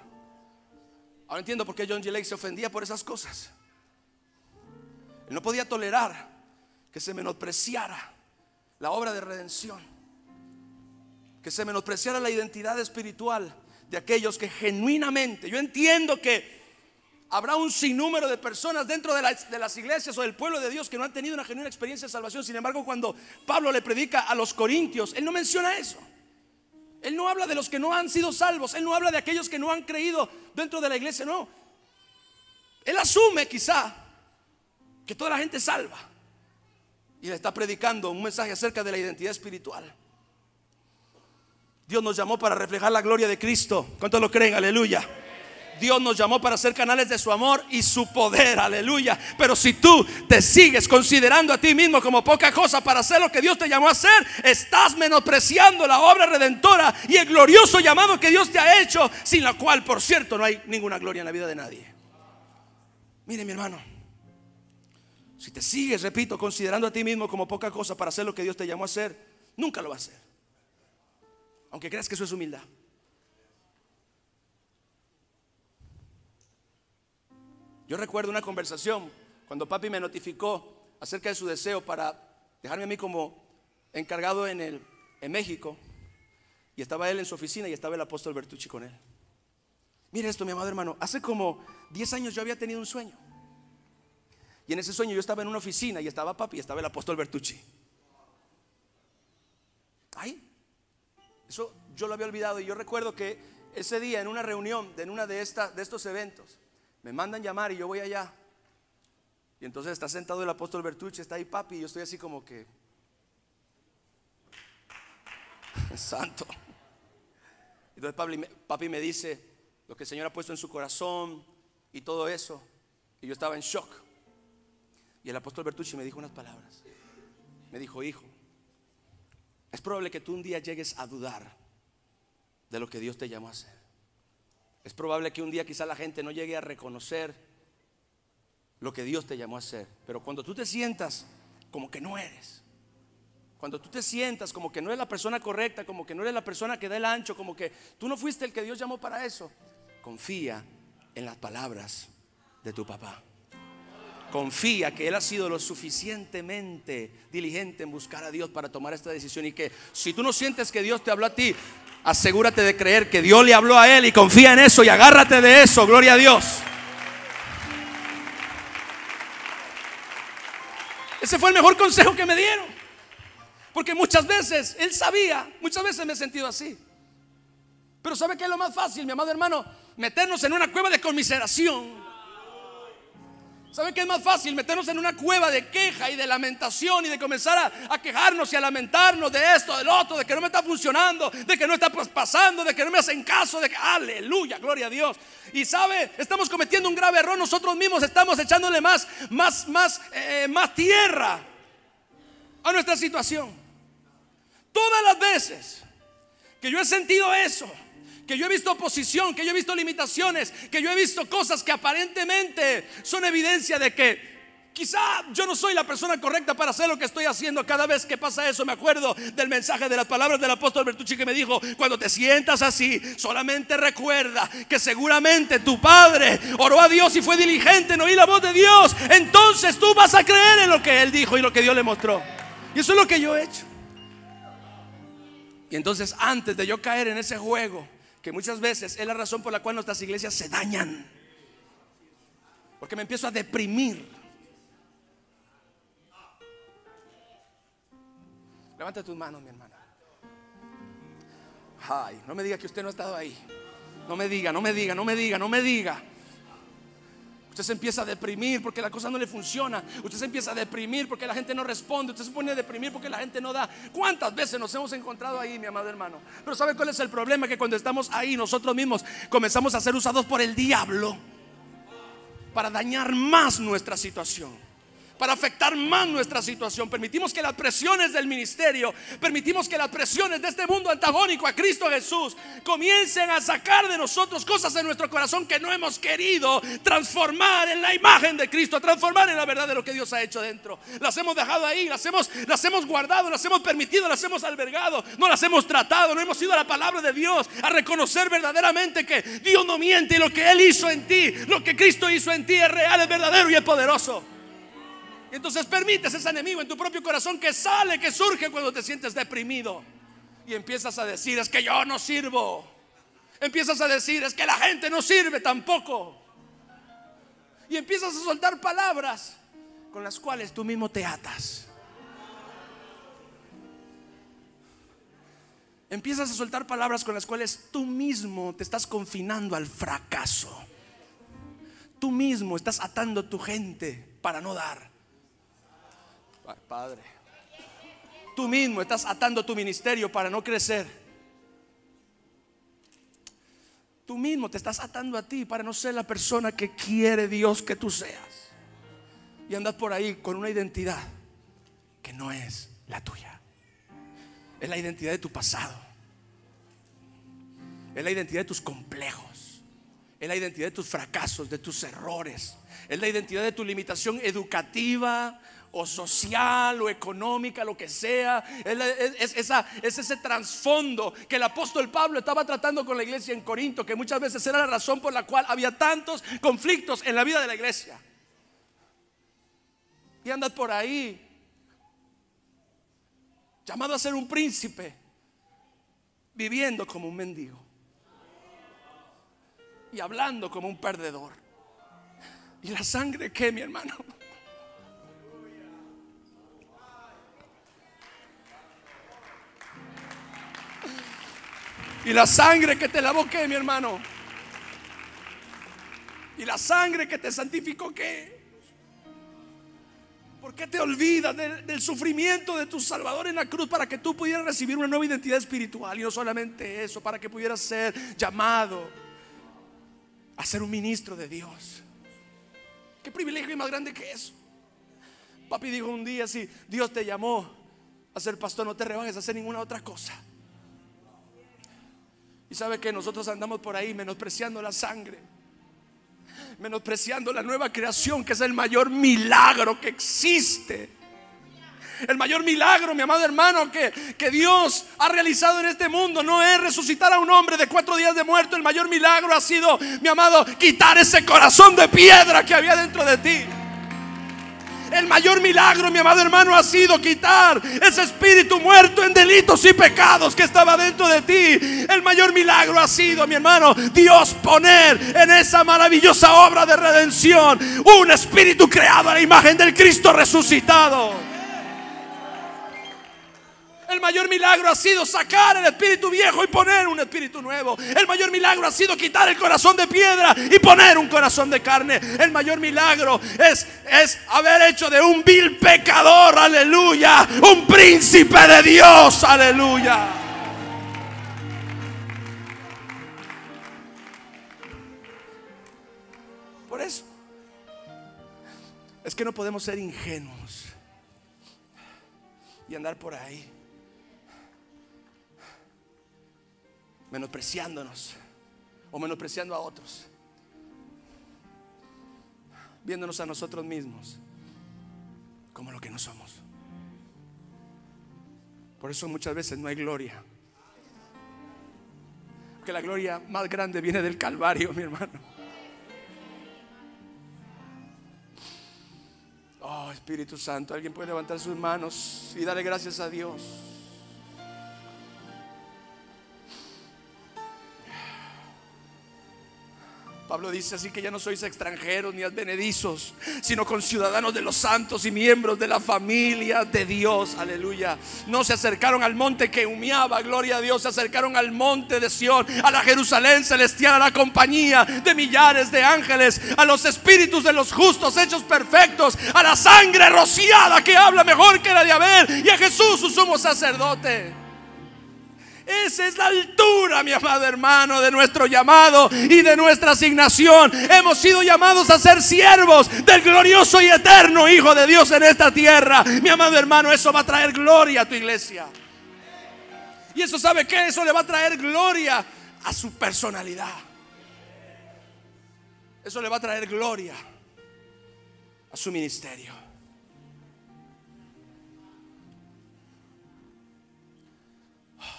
Ahora entiendo por qué John G. Lake se ofendía por esas cosas. Él no podía tolerar que se menospreciara la obra de redención, que se menospreciara la identidad espiritual de aquellos que genuinamente, yo entiendo que Habrá un sinnúmero de personas dentro de las iglesias o del pueblo de Dios que no han tenido una genuina experiencia de salvación. Sin embargo, cuando Pablo le predica a los corintios, él no menciona eso. Él no habla de los que no han sido salvos. Él no habla de aquellos que no han creído dentro de la iglesia. No. Él asume quizá que toda la gente es salva y le está predicando un mensaje acerca de la identidad espiritual. Dios nos llamó para reflejar la gloria de Cristo. ¿Cuántos lo creen? Aleluya. Dios nos llamó para ser canales de su amor y su poder, aleluya. Pero si tú te sigues considerando a ti mismo como poca cosa para hacer lo que Dios te llamó a hacer, estás menospreciando la obra redentora y el glorioso llamado que Dios te ha hecho, sin la cual, por cierto, no hay ninguna gloria en la vida de nadie. Mire, mi hermano, si te sigues, repito, considerando a ti mismo como poca cosa para hacer lo que Dios te llamó a hacer, nunca lo va a hacer, aunque creas que eso es humildad. Yo recuerdo una conversación cuando papi me notificó acerca de su deseo para dejarme a mí como encargado en México, y estaba él en su oficina y estaba el apóstol Bertucci con él. Mire esto, mi amado hermano, hace como 10 años yo había tenido un sueño, y en ese sueño yo estaba en una oficina y estaba papi y estaba el apóstol Bertucci. Ay, eso yo lo había olvidado. Y yo recuerdo que ese día en una reunión de una de estos eventos me mandan llamar y yo voy allá. Y entonces está sentado el apóstol Bertucci, está ahí papi, y yo estoy así como que santo. Entonces papi me dice lo que el Señor ha puesto en su corazón y todo eso. Y yo estaba en shock. Y el apóstol Bertucci me dijo unas palabras. Me dijo: hijo, es probable que tú un día llegues a dudar de lo que Dios te llamó a hacer. Es probable que un día quizá la gente no llegue a reconocer lo que Dios te llamó a hacer. Pero cuando tú te sientas como que no eres, cuando tú te sientas como que no eres la persona correcta, como que no eres la persona que da el ancho, como que tú no fuiste el que Dios llamó para eso, confía en las palabras de tu papá. Confía que él ha sido lo suficientemente diligente en buscar a Dios para tomar esta decisión. Y que si tú no sientes que Dios te habló a ti, asegúrate de creer que Dios le habló a él y confía en eso y agárrate de eso. Gloria a Dios. Ese fue el mejor consejo que me dieron, porque muchas veces él sabía, muchas veces me he sentido así. Pero ¿sabe qué es lo más fácil, mi amado hermano? Meternos en una cueva de conmiseración. ¿Sabe qué es más fácil? Meternos en una cueva de queja y de lamentación y de comenzar a quejarnos y a lamentarnos de esto, del otro, de que no me está funcionando, de que no está pasando, de que no me hacen caso, de que aleluya, gloria a Dios. Y sabe, estamos cometiendo un grave error. Nosotros mismos estamos echándole más tierra a nuestra situación. Todas las veces que yo he sentido eso, que yo he visto oposición, que yo he visto limitaciones, que yo he visto cosas que aparentemente son evidencia de que quizá yo no soy la persona correcta para hacer lo que estoy haciendo. Cada vez que pasa eso me acuerdo del mensaje, de las palabras del apóstol Bertucci, que me dijo: cuando te sientas así, solamente recuerda que seguramente tu padre oró a Dios y fue diligente en oír la voz de Dios. Entonces tú vas a creer en lo que él dijo y lo que Dios le mostró. Y eso es lo que yo he hecho. Y entonces, antes de yo caer en ese juego, que muchas veces es la razón por la cual nuestras iglesias se dañan, porque me empiezo a deprimir. Levanta tus manos, mi hermana. Ay, no me diga que usted no ha estado ahí. No me diga. Usted se empieza a deprimir porque la cosa no le funciona. Usted se empieza a deprimir porque la gente no responde. Usted se pone a deprimir porque la gente no da. ¿Cuántas veces nos hemos encontrado ahí, mi amado hermano? Pero ¿sabe cuál es el problema? Que cuando estamos ahí, nosotros mismos comenzamos a ser usados por el diablo para dañar más nuestra situación, para afectar más nuestra situación. Permitimos que las presiones del ministerio, permitimos que las presiones de este mundo antagónico a Cristo Jesús comiencen a sacar de nosotros cosas en nuestro corazón que no hemos querido transformar en la imagen de Cristo, transformar en la verdad de lo que Dios ha hecho dentro. Las hemos dejado ahí, las hemos guardado, las hemos permitido, las hemos albergado, no las hemos tratado, no hemos ido a la palabra de Dios a reconocer verdaderamente que Dios no miente y lo que Él hizo en ti, lo que Cristo hizo en ti es real, es verdadero y es poderoso. Y entonces permites ese enemigo en tu propio corazón que sale, que surge cuando te sientes deprimido. Y empiezas a decir: es que yo no sirvo. Empiezas a decir: es que la gente no sirve tampoco. Y empiezas a soltar palabras con las cuales tú mismo te atas. Empiezas a soltar palabras con las cuales tú mismo te estás confinando al fracaso. Tú mismo estás atando a tu gente para no dar. Padre, tú mismo estás atando tu ministerio para no crecer. Tú mismo te estás atando a ti para no ser la persona que quiere Dios que tú seas. Y andas por ahí con una identidad que no es la tuya. Es la identidad de tu pasado. Es la identidad de tus complejos. Es la identidad de tus fracasos, de tus errores. Es la identidad de tu limitación educativa o social o económica, lo que sea. Es ese trasfondo que el apóstol Pablo estaba tratando con la iglesia en Corinto, que muchas veces era la razón por la cual había tantos conflictos en la vida de la iglesia. Y andas por ahí llamado a ser un príncipe, viviendo como un mendigo y hablando como un perdedor. ¿Y la sangre qué, mi hermano? ¿Y la sangre que te lavó qué, mi hermano? ¿Y la sangre que te santificó qué? ¿Por qué te olvidas del sufrimiento de tu Salvador en la cruz para que tú pudieras recibir una nueva identidad espiritual? Y no solamente eso, para que pudieras ser llamado a ser un ministro de Dios. ¿Qué privilegio más grande que eso? Papi dijo un día: si Dios te llamó a ser pastor, no te rebajes a hacer ninguna otra cosa. Y sabe que nosotros andamos por ahí menospreciando la sangre, menospreciando la nueva creación, que es el mayor milagro que existe. El mayor milagro, mi amado hermano, que Dios ha realizado en este mundo no es resucitar a un hombre de 4 días de muerto. El mayor milagro ha sido, mi amado, quitar ese corazón de piedra que había dentro de ti. El mayor milagro, mi amado hermano, ha sido quitar ese espíritu muerto en delitos y pecados que estaba dentro de ti. El mayor milagro ha sido, mi hermano, Dios poner en esa maravillosa obra de redención un espíritu creado a la imagen del Cristo resucitado. El mayor milagro ha sido sacar el espíritu viejo y poner un espíritu nuevo. El mayor milagro ha sido quitar el corazón de piedra y poner un corazón de carne. El mayor milagro es haber hecho de un vil pecador, aleluya, un príncipe de Dios, aleluya. Por eso es que no podemos ser ingenuos y andar por ahí menospreciándonos o menospreciando a otros, viéndonos a nosotros mismos como lo que no somos. Por eso muchas veces no hay gloria, porque la gloria más grande viene del Calvario, mi hermano. Oh, Espíritu Santo, alguien puede levantar sus manos y darle gracias a Dios. Pablo dice así: que ya no sois extranjeros ni advenedizos, sino conciudadanos de los santos y miembros de la familia de Dios, aleluya. No se acercaron al monte que humeaba, gloria a Dios. Se acercaron al monte de Sión, a la Jerusalén celestial, a la compañía de millares de ángeles, a los espíritus de los justos hechos perfectos, a la sangre rociada que habla mejor que la de Abel, y a Jesús su sumo sacerdote. Esa es la altura, mi amado hermano, de nuestro llamado y de nuestra asignación. Hemos sido llamados a ser siervos del glorioso y eterno Hijo de Dios en esta tierra. Mi amado hermano, eso va a traer gloria a tu iglesia. Y eso, ¿sabe qué? Eso le va a traer gloria a su personalidad. Eso le va a traer gloria a su ministerio.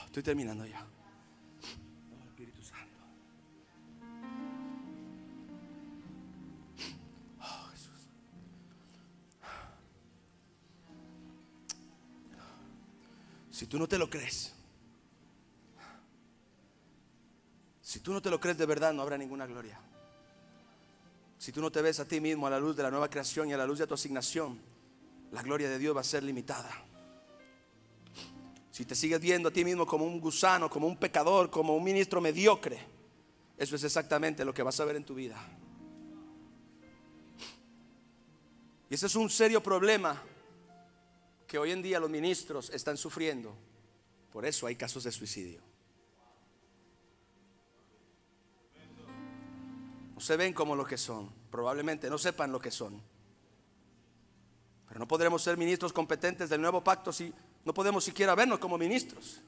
Estoy terminando ya. Oh, Espíritu Santo. Oh, Jesús. Si tú no te lo crees, si tú no te lo crees de verdad, no habrá ninguna gloria. si tú no te ves a ti mismo a la luz de la nueva creación y a la luz de tu asignación, la gloria de Dios va a ser limitada. Si te sigues viendo a ti mismo como un gusano, como un pecador, como un ministro mediocre, eso es exactamente lo que vas a ver en tu vida. Y ese es un serio problema que hoy en día los ministros están sufriendo. Por eso hay casos de suicidio. No se ven como lo que son. Probablemente no sepan lo que son. Pero no podremos ser ministros competentes del nuevo pacto si no podemos siquiera vernos como ministros.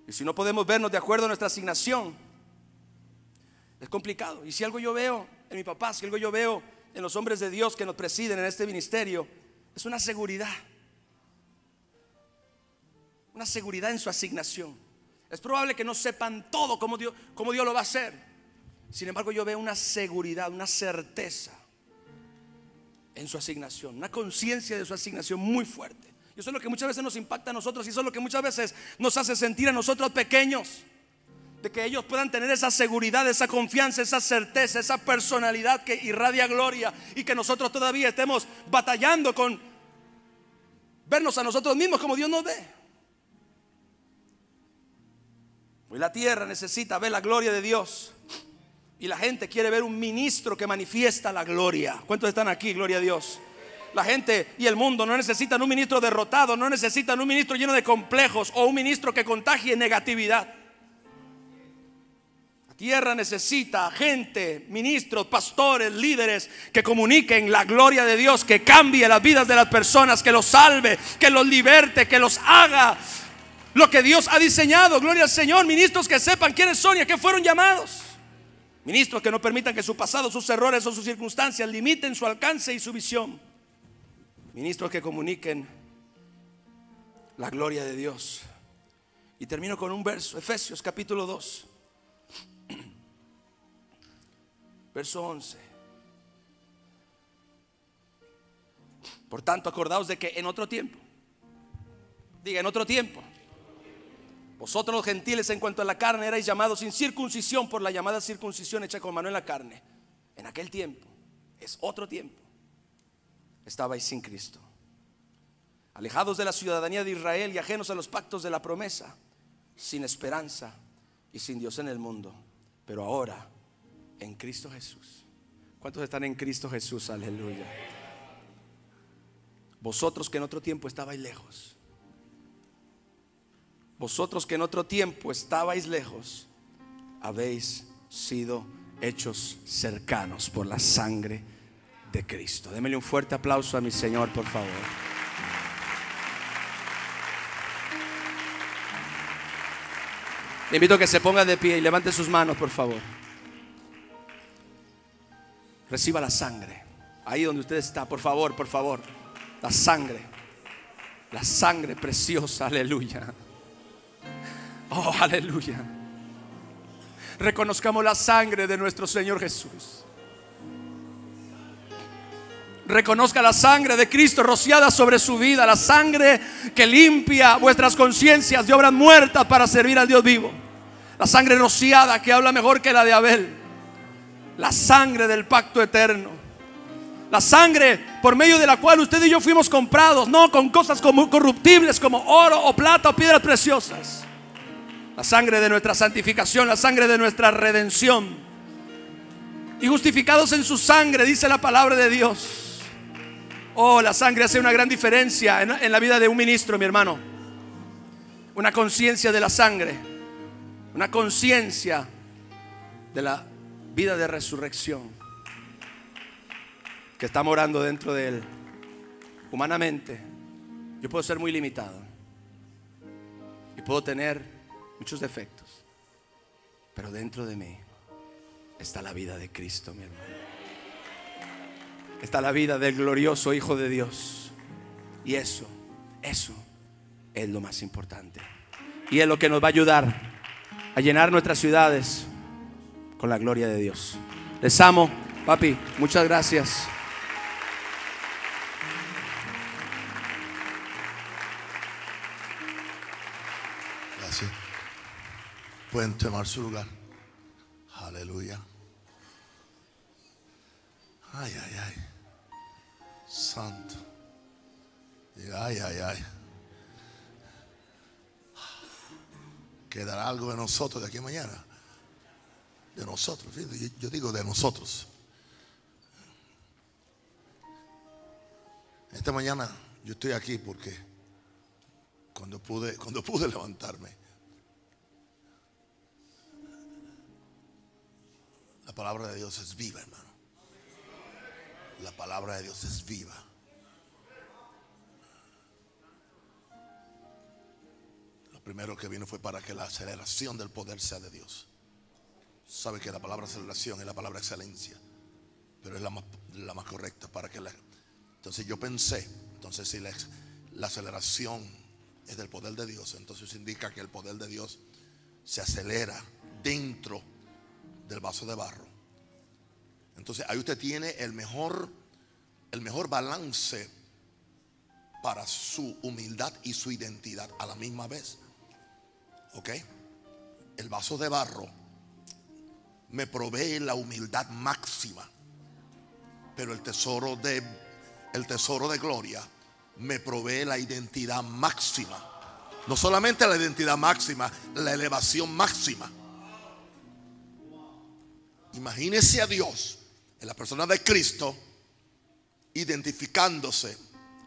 Y si no podemos vernos de acuerdo a nuestra asignación, es complicado. Y si algo yo veo en mi papá, si algo yo veo en los hombres de Dios que nos presiden en este ministerio, es una seguridad. Una seguridad en su asignación. Es probable que no sepan todo cómo Dios lo va a hacer. Sin embargo, yo veo una seguridad, una certeza en su asignación, una conciencia de su asignación muy fuerte. Y eso es lo que muchas veces nos impacta a nosotros, y eso es lo que muchas veces nos hace sentir a nosotros pequeños, de que ellos puedan tener esa seguridad, esa confianza, esa certeza, esa personalidad que irradia gloria, y que nosotros todavía estemos batallando con vernos a nosotros mismos como Dios nos ve. Hoy la tierra necesita ver la gloria de Dios, y la gente quiere ver un ministro que manifiesta la gloria. ¿Cuántos están aquí? Gloria a Dios. La gente y el mundo no necesitan un ministro derrotado, no necesitan un ministro lleno de complejos o un ministro que contagie negatividad. La tierra necesita gente, ministros, pastores, líderes que comuniquen la gloria de Dios, que cambie las vidas de las personas, que los salve, que los liberte, que los haga lo que Dios ha diseñado. Gloria al Señor. Ministros que sepan quiénes son y a qué fueron llamados. Ministros que no permitan que su pasado, sus errores o sus circunstancias limiten su alcance y su visión. Ministros que comuniquen la gloria de Dios. Y termino con un verso, Efesios capítulo 2, verso 11. Por tanto, acordaos de que en otro tiempo, diga, en otro tiempo, vosotros los gentiles en cuanto a la carne erais llamados sin circuncisión por la llamada circuncisión hecha con mano en la carne. En aquel tiempo, es otro tiempo, estabais sin Cristo, alejados de la ciudadanía de Israel y ajenos a los pactos de la promesa, sin esperanza y sin Dios en el mundo. Pero ahora, en Cristo Jesús. ¿Cuántos están en Cristo Jesús? Aleluya. Vosotros que en otro tiempo estabais lejos, vosotros que en otro tiempo estabais lejos, habéis sido hechos cercanos por la sangre de Cristo. Démele un fuerte aplauso a mi Señor, por favor. Le invito a que se ponga de pie y levante sus manos, por favor. Reciba la sangre. Ahí donde usted está, por favor, por favor. La sangre preciosa, aleluya. Oh, aleluya. Reconozcamos la sangre de nuestro Señor Jesús. Reconozca la sangre de Cristo rociada sobre su vida, la sangre que limpia vuestras conciencias de obras muertas para servir al Dios vivo. La sangre rociada que habla mejor que la de Abel. La sangre del pacto eterno. La sangre por medio de la cual usted y yo fuimos comprados, no con cosas como corruptibles como oro o plata o piedras preciosas. La sangre de nuestra santificación, la sangre de nuestra redención. Y justificados en su sangre, dice la palabra de Dios. Oh, la sangre hace una gran diferencia en la vida de un ministro, mi hermano. Una conciencia de la sangre, una conciencia de la vida de resurrección que está morando dentro de él. Humanamente, yo puedo ser muy limitado y puedo tener muchos defectos, pero dentro de mí está la vida de Cristo, mi hermano. Está la vida del glorioso Hijo de Dios. Y eso es lo más importante. Y es lo que nos va a ayudar a llenar nuestras ciudades con la gloria de Dios. Les amo, papi, muchas gracias. Gracias. Pueden tomar su lugar. Aleluya. Aleluya. Ay, ay, ay. Santo. Ay, ay, ay. Quedará algo de nosotros de aquí a mañana. De nosotros. Yo digo de nosotros. Esta mañana yo estoy aquí porque cuando pude levantarme, la palabra de Dios es viva, hermano. La palabra de Dios es viva. Lo primero que vino fue para que la aceleración del poder sea de Dios. Sabe que la palabra aceleración es la palabra excelencia, pero es la más correcta para que entonces yo pensé, entonces si la aceleración es del poder de Dios, entonces indica que el poder de Dios se acelera dentro del vaso de barro. Entonces ahí usted tiene el mejor balance para su humildad y su identidad a la misma vez. ¿Ok? El vaso de barro me provee la humildad máxima, pero el tesoro de gloria me provee la identidad máxima. No solamente la identidad máxima, la elevación máxima. Imagínese a Dios en la persona de Cristo identificándose,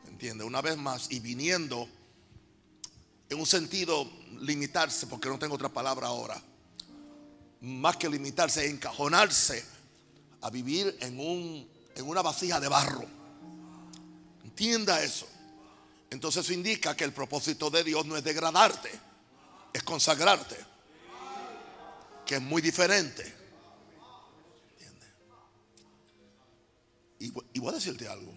¿entiende? Una vez más y viniendo en un sentido limitarse, porque no tengo otra palabra ahora, más que limitarse, encajonarse a vivir en una vasija de barro. Entienda eso. Entonces eso indica que el propósito de Dios no es degradarte, es consagrarte, que es muy diferente. Y voy a decirte algo.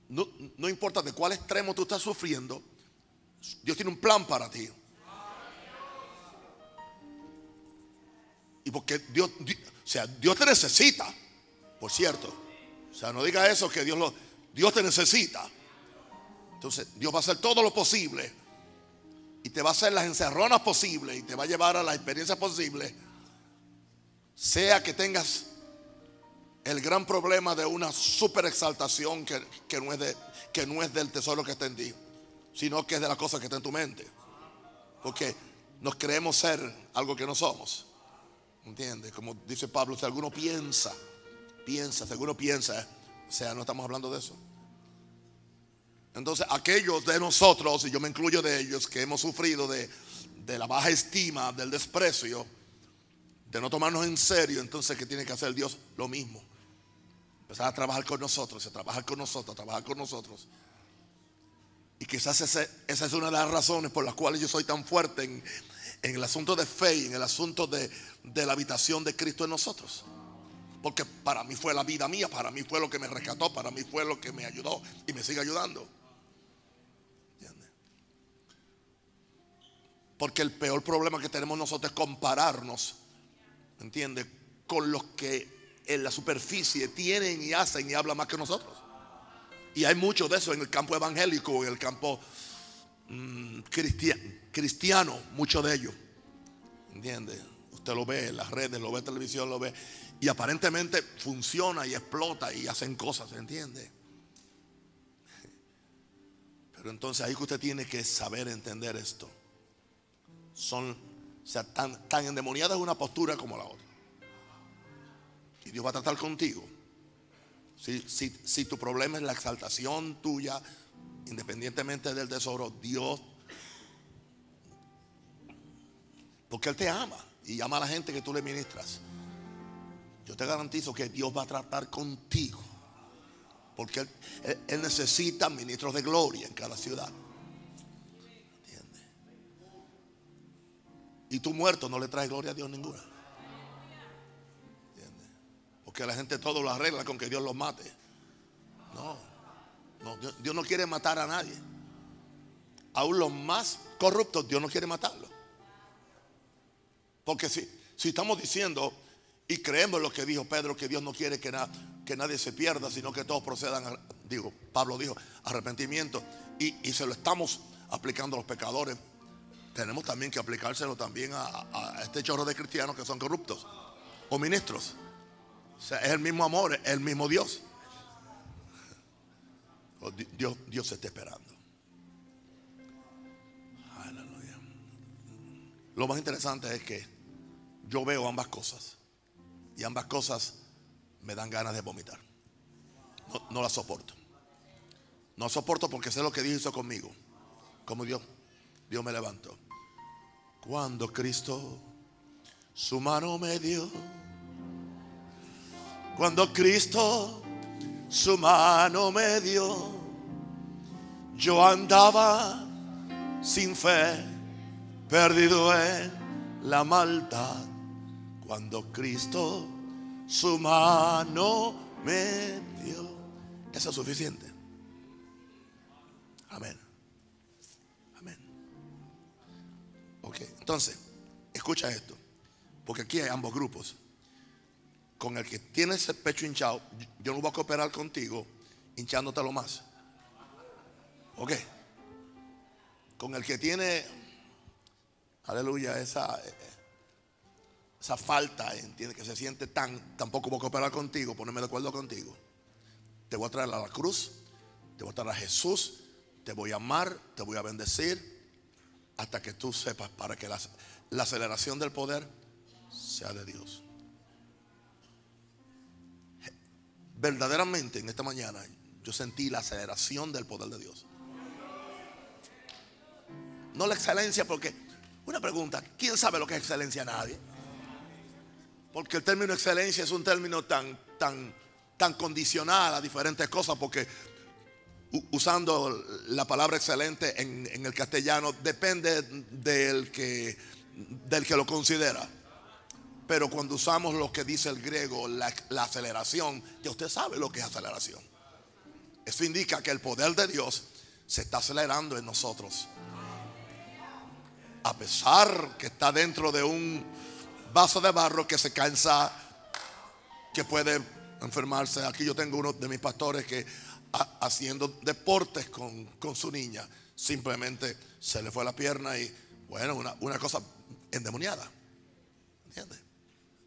No importa de cuál extremo tú estás sufriendo, Dios tiene un plan para ti. Y porque Dios te necesita, por cierto. O sea, no diga eso, que Dios te necesita. Entonces Dios va a hacer todo lo posible y te va a hacer las encerronas posibles y te va a llevar a las experiencias posibles, sea que tengas el gran problema de una super exaltación que no es del tesoro que está en ti, sino que es de la cosa que está en tu mente. Porque nos creemos ser algo que no somos. ¿Entiendes? Como dice Pablo, si alguno piensa, si alguno piensa, o sea, no estamos hablando de eso. Entonces, aquellos de nosotros, y yo me incluyo de ellos, que hemos sufrido de la baja estima, del desprecio, de no tomarnos en serio, entonces, ¿qué tiene que hacer Dios? Lo mismo. Empezar a trabajar con nosotros, a trabajar con nosotros. Y quizás esa es una de las razones por las cuales yo soy tan fuerte en el asunto de fe, en el asunto de la habitación de Cristo en nosotros. Porque para mí fue la vida mía, para mí fue lo que me rescató, para mí fue lo que me ayudó y me sigue ayudando. ¿Entiendes? Porque el peor problema que tenemos nosotros es compararnos, ¿entiendes?, con los que en la superficie tienen y hacen y hablan más que nosotros. Y hay mucho de eso en el campo evangélico, en el campo cristiano, mucho de ello. ¿Entiende? Usted lo ve en las redes, lo ve en televisión, lo ve. Y aparentemente funciona y explota y hacen cosas, ¿entiende? Pero entonces ahí que usted tiene que saber entender esto. Tan endemoniada es una postura como la otra. Y Dios va a tratar contigo. Si tu problema es la exaltación tuya, independientemente del tesoro, Dios, porque Él te ama y ama a la gente que tú le ministras, yo te garantizo que Dios va a tratar contigo, porque Él necesita ministros de gloria en cada ciudad. ¿Entiendes? Y tú muerto no le traes gloria a Dios ninguna. Que la gente todo lo arregla con que Dios los mate. No, Dios no quiere matar a nadie. Aún los más corruptos Dios no quiere matarlos. Porque si estamos diciendo y creemos lo que dijo Pedro, que Dios no quiere que nadie se pierda, sino que todos procedan, Pablo dijo, arrepentimiento, y se lo estamos aplicando a los pecadores, tenemos también que aplicárselo también a este chorro de cristianos que son corruptos o ministros. O sea, es el mismo amor, es el mismo Dios. Dios se está esperando. Aleluya. Lo más interesante es que yo veo ambas cosas, y ambas cosas me dan ganas de vomitar. No las soporto. No soporto porque sé lo que Dios hizo conmigo. Como Dios me levantó. Cuando Cristo su mano me dio. Cuando Cristo su mano me dio. Yo andaba sin fe, perdido en la maldad. Cuando Cristo su mano me dio. Eso es suficiente. Amén. Amén. Ok, entonces, escucha esto. Porque aquí hay ambos grupos. Con el que tiene ese pecho hinchado, yo no voy a cooperar contigo hinchándotelo más. Ok. Con el que tiene, aleluya, esa falta, entiende, que se siente tampoco voy a cooperar contigo, ponerme de acuerdo contigo. Te voy a traer a la cruz, te voy a traer a Jesús, te voy a amar, te voy a bendecir, hasta que tú sepas, para que la aceleración del poder sea de Dios. Verdaderamente en esta mañana yo sentí la aceleración del poder de Dios. No la excelencia, porque una pregunta, ¿quién sabe lo que es excelencia? Nadie. Porque el término excelencia es un término tan condicional a diferentes cosas, porque usando la palabra excelente en el castellano depende del que lo considera. Pero cuando usamos lo que dice el griego, la aceleración, ya usted sabe lo que es aceleración. Eso indica que el poder de Dios se está acelerando en nosotros. A pesar que está dentro de un vaso de barro que se cansa, que puede enfermarse. Aquí yo tengo uno de mis pastores que haciendo deportes con su niña, simplemente se le fue la pierna y bueno, una cosa endemoniada. ¿Entiendes?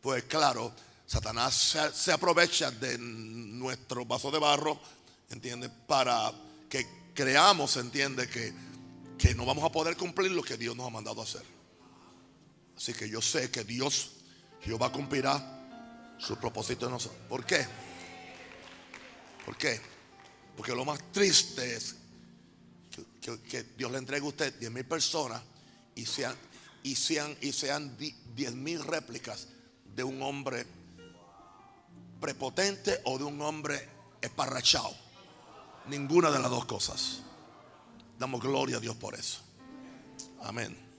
Pues claro, Satanás se aprovecha de nuestro vaso de barro, ¿entiendes? Para que creamos, ¿entiendes? Que no vamos a poder cumplir lo que Dios nos ha mandado a hacer. Así que yo sé que Jehová cumplirá su propósito en nosotros. ¿Por qué? ¿Por qué? Porque lo más triste es que Dios le entregue a usted 10,000 personas y sean 10,000 réplicas de un hombre prepotente o de un hombre esparrachado. Ninguna de las dos cosas. Damos gloria a Dios por eso. Amén.